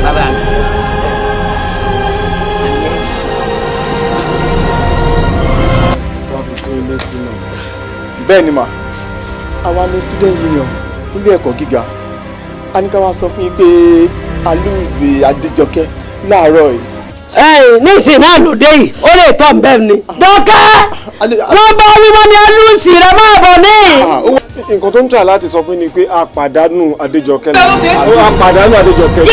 Bàbá mi. Wọ́n fi tó ilé sí náà. Bẹ́ẹ̀ ni mà, àwa ní student union nílé ẹ̀kọ́ gíga. A ní ká wá sọ fún yín pé Alúùzì Adéjọkẹ́ láàárọ̀ yìí. Ní ìsìn náà lòdì yìí, ó lè tọ́ ǹbẹ́ mi. Dọ́kẹ́! Wọ́n bá wíwọ́n ní Alúùzì rẹ̀ máa bọ̀ ní. Nǹkan tó ń tà láti sọ fún ni pé a pàdánù Adéjọkẹ́ náà. A pàdánù Adéjọkẹ́.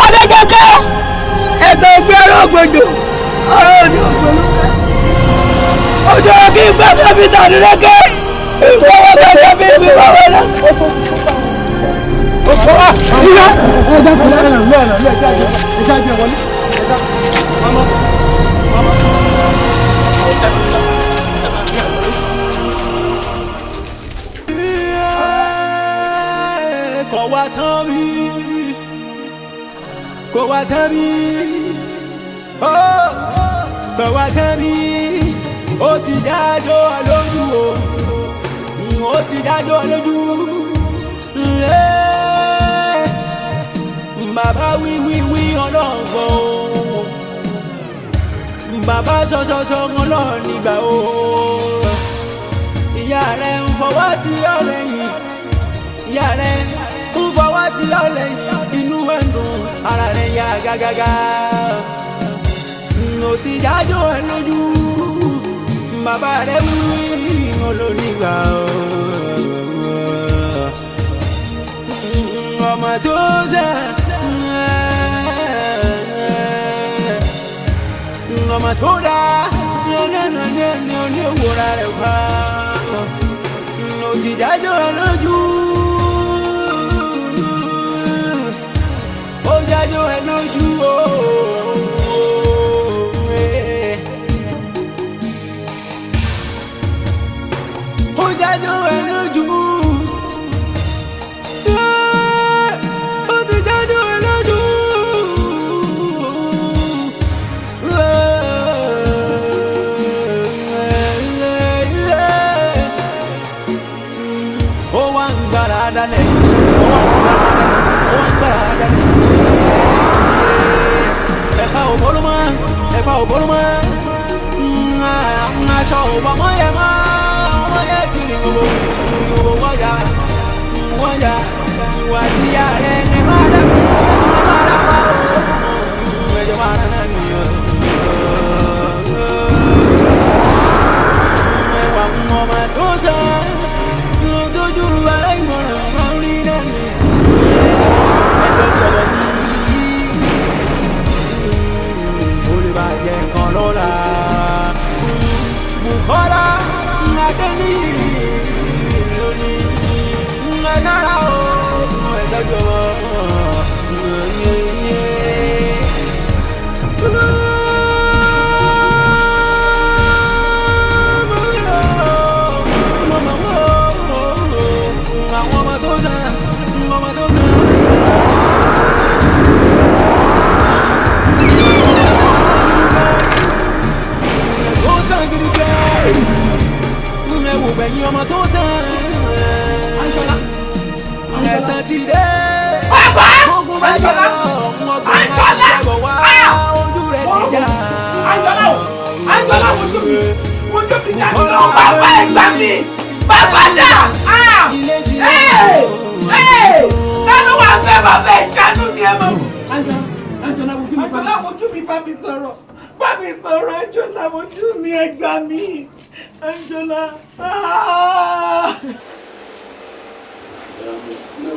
Adéjọkẹ́ ẹ̀sẹ̀ ògbé ọ̀rọ̀ ògbójò ọ̀rọ̀ òní ògbólúkẹ́ ojú ọkì gbẹ́gbẹ́ fi tàbí rẹ́kẹ́ ìfọwọ́ gbẹ́gbẹ́ fi fi wọ́wọ́ náà. Kò wá tán bí, kò wá tán bí, kò wá tán bí, ó ti dájọ́ lójú o, ó ti dájọ́ lójú. Bàbá wí ọlọ́gbọ̀n o, bàbá sọ́sọ́sọ́ ọlọ́run nígbà o. Ìyá rẹ̀ ń fọwọ́ tí ọ lẹ́yìn, ìyá rẹ̀ ń fọwọ́ tí ọ lẹ́yìn. Inú ẹ̀ ń dùn, ara rẹ̀ yá gágágá. Ó ti dájọ́ ẹ lójú, bàbá rẹ̀ wí olónígbà o. Ọmọ tó ṣẹ̀, ọmọ tó dáa ní oníwòra rẹ̀ wá ó ti dájọ́ ẹ lójú ó dájọ́ ẹ lójú ó dájọ́ ẹ lójú. Ẹ̀fà òbólúmọ́ aṣọ òbọ̀mọ́ yẹ mọ́ ọmọ yẹ ti rìn gbogbo wọ́n ya ìwà tíya rẹ̀ ẹ máa dàpọ̀ ẹjọ́ máa rán náà nìyẹn ẹwà ọmọ tó sọ lójú aláìmọ̀ràn máa ń rí náà nìyẹn ẹjọ́ jọ̀wọ́ ní. Bàjẹ́ kan lọ́la Bukola Adéní lóní ẹ̀dára o ẹ̀dájọ́ àwọn ọmọ tó sàn ẹ̀yin ọmọ tó sàn ẹ̀sán ti dé gbogbo bá jẹ́ ọgbọ̀n máa ń jẹ́bọ̀ wá ojú rẹ̀ ti jà. Anjola wojú mi jáde lọ bàbá ẹgbà mi bàbá dà lánàá wà fẹ́ bàbá ìṣàánú mi ẹ̀ mọ̀. Anjola wojú mi bá mi sọ̀rọ̀ Anjola wojú mi ẹgbà mi. Anjola. No.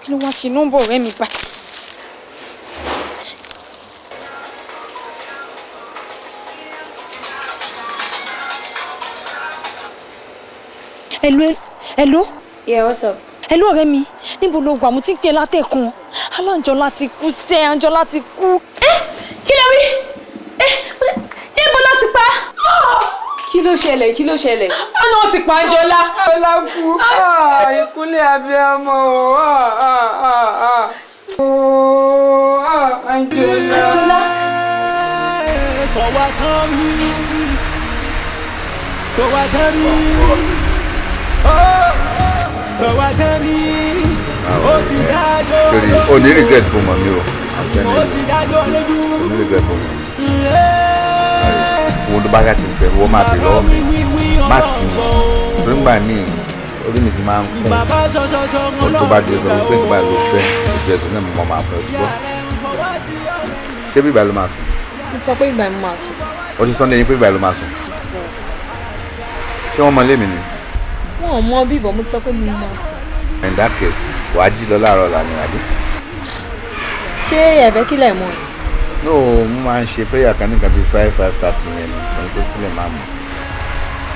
Kí ló wá ṣe nọ́mbà ọ̀rẹ́ mi bá? Hello? Yeah, what's up? Hello ọ̀rẹ́ mi, níbo lo wà? Mo ti ń pè látẹ̀kùn. Anjola ti kú sẹ́, Anjola ti kú. Kí ló wí? Níbo ló ti pa? Kí ló ṣẹlẹ̀? Àná ti pa Anjola. Anjola kú. Ìkúnlẹ̀ abiyamọ o. Anjola. Kọ̀wá kan mi. Kọ̀wá kan mi. Kọ̀wá kan mi. Ó ti dájọ́ lójú. O ní regret fún mọ̀ mi o. Ó ti dájọ́ lójú. O ní regret fún mọ̀. Wo ló bá yà ti fẹ́ wọ́n máa bè lọ́wọ́ mi. Má tì í. Nígbà míì orí mi ti máa ń kún. O tó bá jẹ sọ pé ìgbà ló fẹ́ ojú ẹ̀sùn náà mo máa fẹ́ gbọ́. Ṣé bí ìgbà ló máa sùn? Mo sọ pé ìgbà mo máa sùn. O ti sọ ní ẹyin pé ìgbà ló máa sùn. Ṣé wọ́n mọ ilé mi ni? Wọ́n ò mọ bíbọ̀, mo ti sọ pé mo máa sùn. In that case, wàá jí lọ láàárọ̀ là ní àbí? Ṣé ẹ̀fẹ́ kílẹ̀ mọ́ ẹ? No, mo máa ń ṣe prayer kan ní nǹkan bíi 5:30 yẹn ni mo ní pé kílẹ̀ máa mọ̀.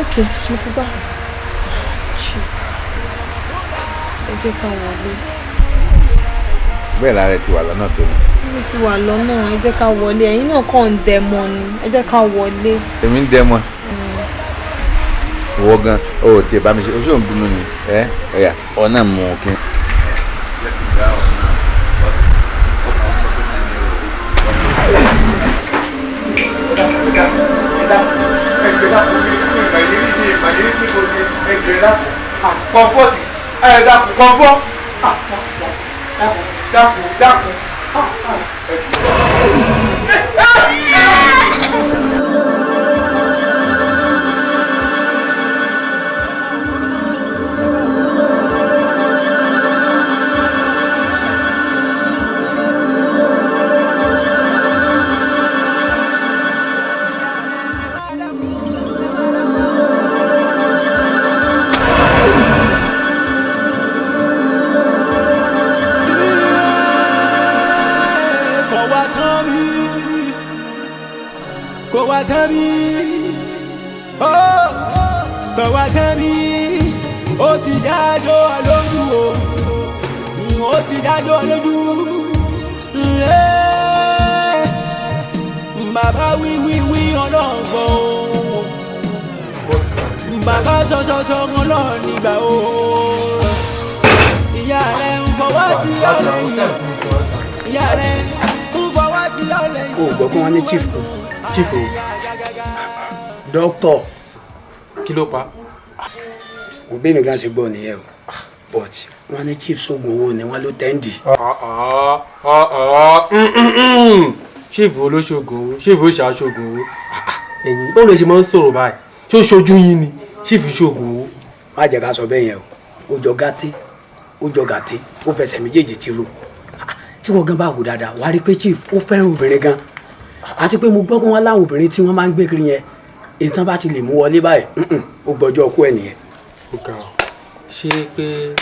Ok, mo ti gbà. Ẹ jẹ́ ká wọlé. Bẹ́ẹ̀ lára ẹ ti wà lọ́nà tó ní. Mo ti wà lọ́nà, ẹ jẹ́ ká wọlé. Ẹ̀yin náà kàn ń dẹmọ ni, ẹ jẹ́ ká wọlé. Èmi ń dẹmọ. Ìwọ gan, o ò tiẹ̀ bá mi ṣe, o ṣé ò ń bínú ni, ẹ̀yà, ọ̀nà mú kí n. Kọ̀ǹpọ̀tì dákun dákun Dókítà. Kí ló pa? Òbí mi gan ṣe gbọ́ nìyẹn o. But wọ́n ní chief sógun owó ni wọ́n ló tẹ́ǹdì. Chief olóṣogùn owó, chief oṣàṣogùn owó. Ẹ̀yin báwo lè ṣe máa ń sọ̀rọ̀ báyìí? Ṣé ó ṣojú yín ni? Chief ṣogùn owó. Má jẹ́ ká sọ bẹ́ẹ̀ yẹn o. Ó jọ gàté, ó jọ gàté, ó fẹsẹ̀ méjèèjì ti ro. Tí wọ́n gan bá wò dáadáa, wàá rí pé chief ó fẹ́ràn obìnrin gan. Àti pé mo gbọ́ pé wọ́n láwọn obìnrin tí wọ́n máa ń gbé kiri yẹn. Ìtàn bá ti lè mú wọlé báyìí, ó gbọ́jọ́ ọkú ẹ̀ nìyẹn. Ó ga ọ́, ṣé pé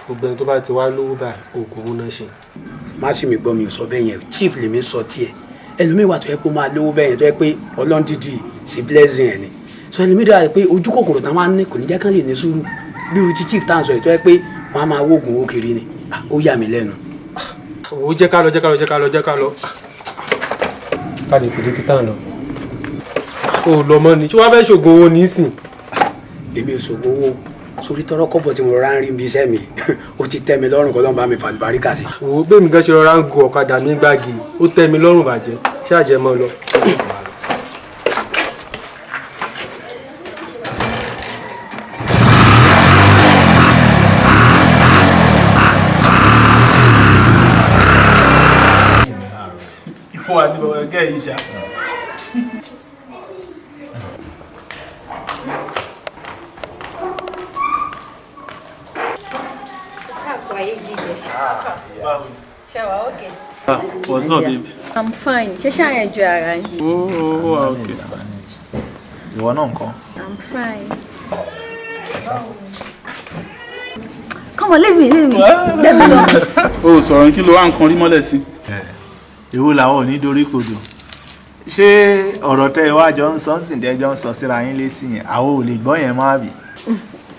gbogbo ẹni tó bá ti wá lówó báyìí oògùn owó náà ṣe? Má sì mi gbọ́ mi ò sọ bẹ́ẹ̀ yẹn, chief lèmi sọ tiẹ̀. Ẹlòmíì wà tó yẹ kó máa lówó bẹ́ẹ̀ yẹn tó yẹ pé Ọlọ́run dídì sí blessing ẹ̀ ni. Sọ ẹlòmíì dára pé ojú kòkòrò táwọn á ní kò ní jẹ́ kán lè ní sùúrù. Bí irú ti chief tá à ń sọ yìí tó yẹ pé wọ́n á máa wóògùn owó kiri ni. Ó yà mí lẹ́nu. Ó jẹ́ ká lọ. Ká lè fi dókítà lọ. O lọ mọ ni ṣé wàá fẹ́ ṣògùn owó nísìn. Èmi ò ṣògùn owó sórí tọrọ kọ́bọ̀ tí mo rọra ń rí ibi iṣẹ́ mi ó ti tẹ́ mi lọ́rùn kọ́ ló ń bá mi fàlùbáríkà sí. Òwò bẹ́ẹ̀ mi gan ṣe rọra ń gun ọ̀kadà ní gbági ó tẹ́ mi lọ́rùn bàjẹ́ ṣé àjẹmọ́ lọ. Ìwọ àti bàbá ẹgẹ́ yìí ṣá. What's up, babe? I'm fine. Ṣé ṣáà enjoy ara yín? Oh, okay. Ìwọ náà ńkọ́? I'm fine. Come on, leave me. Let me go. O sọ̀rọ̀ kí ló wá nǹkan rí mọ́lẹ̀ sí? Èwo làwọn ò ní dorí kodò. Ṣé ọ̀rọ̀ tẹ́ ẹ wá jọ ń sọ síndẹ́jọ́ ń sọ síra yín lé sí yẹn? Àwọn ò lè gbọ́ yẹn má bì.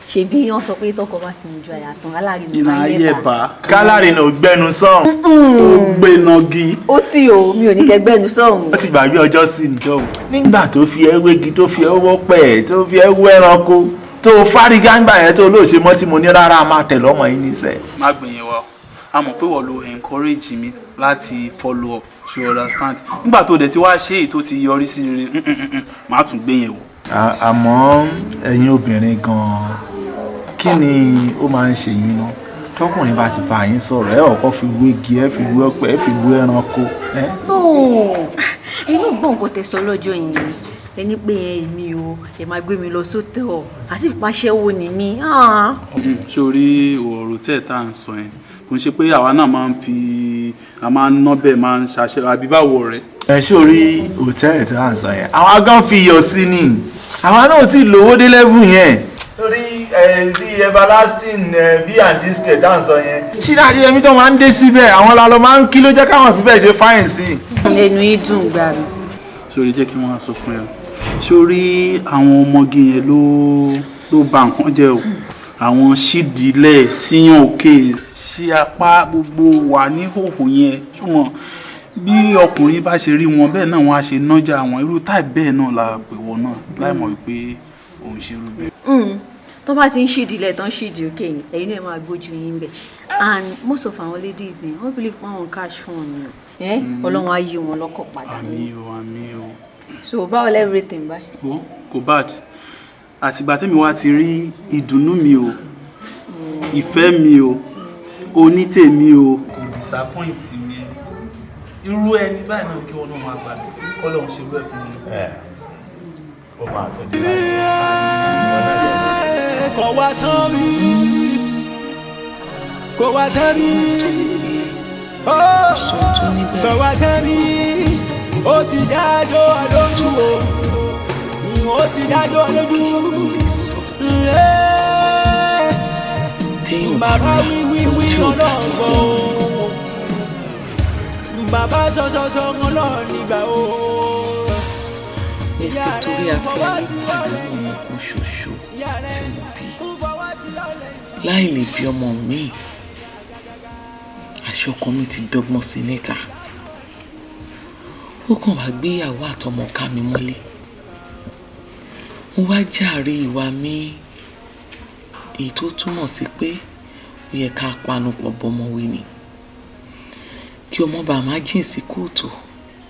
Ṣebí wọ́n sọ pé tọkọ bá ti mú ju àyà tán alárinà Ìnà ayé bá. Kálárìnà ò gbẹnu sọ̀hún. Ó gbénagi. Ó tí o, mi ò ní kẹ́ gbẹ́nu sọ̀hún. Ó ti gbàgbé ọjọ́ sí nìjọ́ o. Nígbà tó fi ẹ́ wégi tó fi ẹ́ wọ́pẹ̀ tó fi ẹ́ wọ́ ẹranko tó fárígá ńgbà yẹn tó lóòṣe mọ́ tí mo ní rárá máa tẹ̀ lọ́mọ yín níṣẹ́. Má gbìyànjú wa. A mọ̀ pé wọ́n lo encourage mi láti follow up, you understand? Nígbà tó dẹ̀ ti wá ṣe èyí tó ti yọrí sí rere, má tún gbé yẹn wò. Àmọ́ ẹ̀yin obìnrin gan-an kí ni ó máa ń ṣe yín náà? Tọkùnrin bá ti bá yín sọ̀rọ̀ ẹ ọ̀kọ́ fi wégi ẹ fi wé ọ̀pẹ ẹ fi wé ẹranko. Inú gbọ̀n kò tẹ̀sọ́ lọ́jọ́ yìí ni ẹni pé èmi o ẹ máa gbé mi lọ sóòtẹ́ ọ̀ àti ìpàṣẹwò ni mí. Sórí ọ̀rọ̀ tẹ̀ tá à ń sọ yẹn kò ń ṣe pé àwa náà máa ń fi a máa ń ná bẹ́ẹ̀ máa ń ṣàṣẹ àbí báwo rẹ̀. Ẹ sórí hòtẹ́ẹ̀lì tí à ń sọ yẹn àwọn agán fi iyọ̀ sí ni àwọn náà ti lówó dé lẹ́vù yẹn. Torí bí everlasting bí and disket tá à ń sọ yẹn. Ṣíláàdì ẹ̀mí tó máa ń dé síbẹ̀ àwọn lálọ́ máa ń kí ló jẹ́ káwọn fi bẹ́ẹ̀ ṣe fáyìn sí. Ẹnu yìí dùn gbà mí. Sórí jẹ́ kí wọ́n á sọ fún ẹ sórí àwọn ọmọge yẹn ló bà nǹkan jẹ́ o àwọn ṣídìílẹ̀ síyàn òkè sí apá gbogbo wà ní hòhò yẹn túmọ̀ bí ọkùnrin bá ṣe rí wọn bẹ́ẹ̀ náà wọ́n á ṣe nájà àwọn irú táì bẹ́ẹ̀ náà la pè wọ́n náà láì mọ̀ wípé òun ṣe irú bẹ́ẹ̀. Tó bá ti ń ṣídìílẹ̀ tán ṣídìí òkè yìí ẹ̀yin náà máa gbójú yín bẹ̀ and most of our ladies wọ́n believe pé àwọn cash fún ọ̀nà Ọlọ́run á yí wọn lọ́kọ̀ padà. Àmín o. So báwo everything báyìí. Kò bad àtìgbà tẹ́mi wá ti rí ìdùnnú mi o ìfẹ́ mi o onítèmi o kò disappoint mi irú ẹni báyìí náà kí wọn náà máa gbà mí kọ́lọ́ ń ṣe irú ẹ̀ fún mi. ó máa tọ́jú láti kò wá tán mi kò wá tán mi kò wá tán mi ó ti dájọ́ lójú o ó ti dájọ́ lójú bàbá wíwíwí ọlọ́gbọ̀n bàbá sọ́sọ́sọ́ ọlọ́run nígbà o. nítorí afẹ́lẹ́ pàdé ọmọ kan ṣoṣo tí mo bí láì lè bí ọmọ mi àṣọkan mi ti dọ́gbọ́n sí níta ó kàn wá gbéyàwó àtọmọ ká mi mọ́lé mo wá jàre ìwà mi èyí tó túmọ̀ sí pé ó yẹ ká panupọ̀ bọ́mọwé ni kí ọmọ bá má jìn sí kóòtù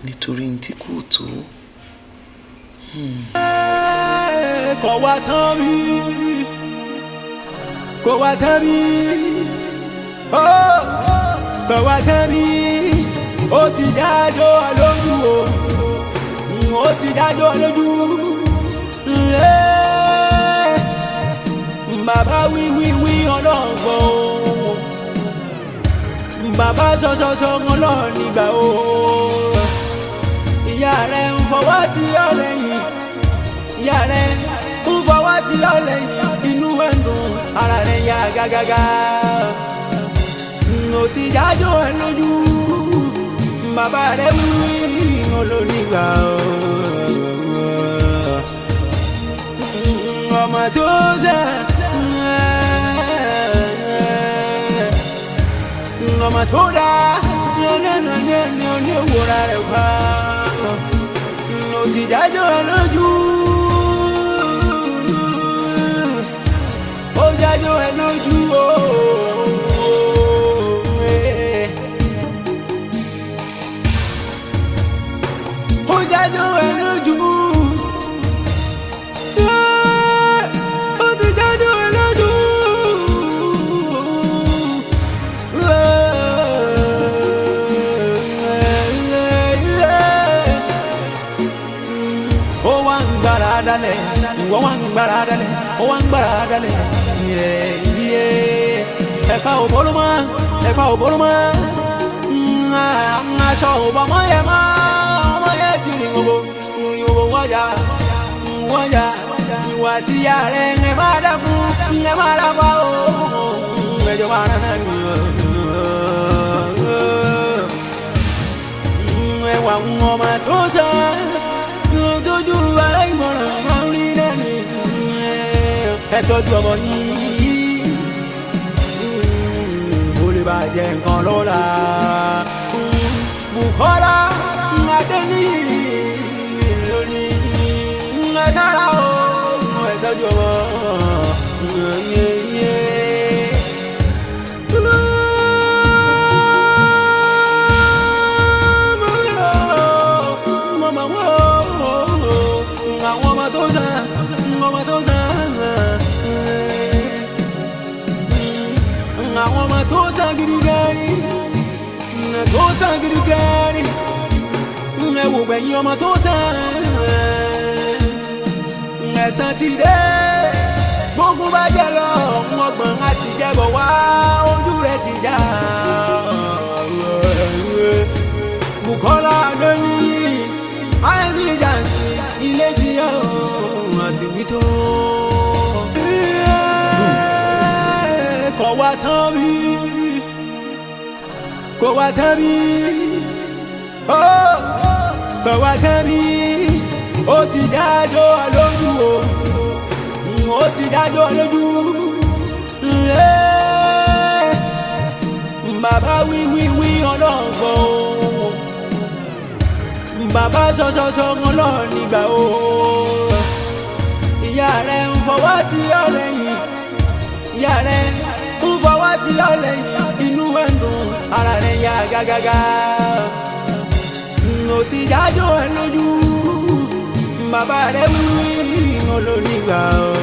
nítorí ní ti kóòtù. kò wá tán mi kò wá tán mi kò wá tán mi ó ti dájọ́ lójú o ó ti dájọ́ lójú bàbá wíwíwí ọlọ́gbọ̀n bàbá sọ́sọ́sọ́ ọlọ́run nígbà o ìyá rẹ̀ ń fọwọ́ tí ọ lẹ́yìn ìyá rẹ̀ ń fọwọ́ tí ọ lẹ́yìn inú ẹ̀ ń dùn ara rẹ̀ yá gágágá ó ti dájọ́ ẹ lójú bàbá rẹ̀ wíwí olónígbà ọmọ tó sẹ́ ọmọ tó dá ní òwúrọ̀ rẹ̀ wá ó ti dájọ́ ẹ lójú ó dájọ́ ẹ lójú o. Ó dájọ́ ẹ lójú ó ti dájọ́ ẹ lójú. Ó wá ń gbára dálẹ̀ ìwọ wá ń gbára dálẹ̀ ó wá ń gbára dálẹ̀ ẹ̀ka òbólú mọ́ ẹ̀ka òbólú mọ́ aṣọ òbọ̀mọ́ yẹ mọ́ ọmọ yẹ ti rìn gbogbo wọ́jà ìwà tí ya rẹ̀ ẹ̀ máa dákun ẹ̀ máa dápa o ẹjọ́ máa rán náà ní ẹwà ọmọ tó sọ tójú aláìmọ̀ràn máa ń rí náà ní ẹ tọ́jú ọmọ yìí ó lè bàjẹ́ nǹkan lọ́la. Bukola Adeni lóní ẹ̀dára o ẹ̀tọ́jú ọmọ àwọn ọmọ tó sàn àwọn ọmọ tó sàn gidi gari tó sàn gidi gari ẹ wò gbẹ̀yìn ọmọ tó sàn ẹ̀san ti dé gbogbo bá jẹ́ lọ ọgbọ̀n á sì jẹ́bọ̀ wá ojú rẹ̀ ti já Bukola Adeni evidence ilé ti yá àti wító kò wá tán mi kò wá tán mi kò wá tán mi ó ti dájọ́ lójú o ó ti dájọ́ lójú bàbá wíwíwí ọlọ́gbọ̀n bàbá sọ́sọ́sọ́ ọlọ́run nígbà o ìyá rẹ̀ ń fọwọ́ tí ọ lẹ́yìn ìyá rẹ̀ ń fọwọ́ tí ọ lẹ́yìn inú ẹ̀ ń dùn ara rẹ̀ yá gágágá ó ti dájọ́ ẹ lójú bàbá rẹ̀ wíwí olónígbà o.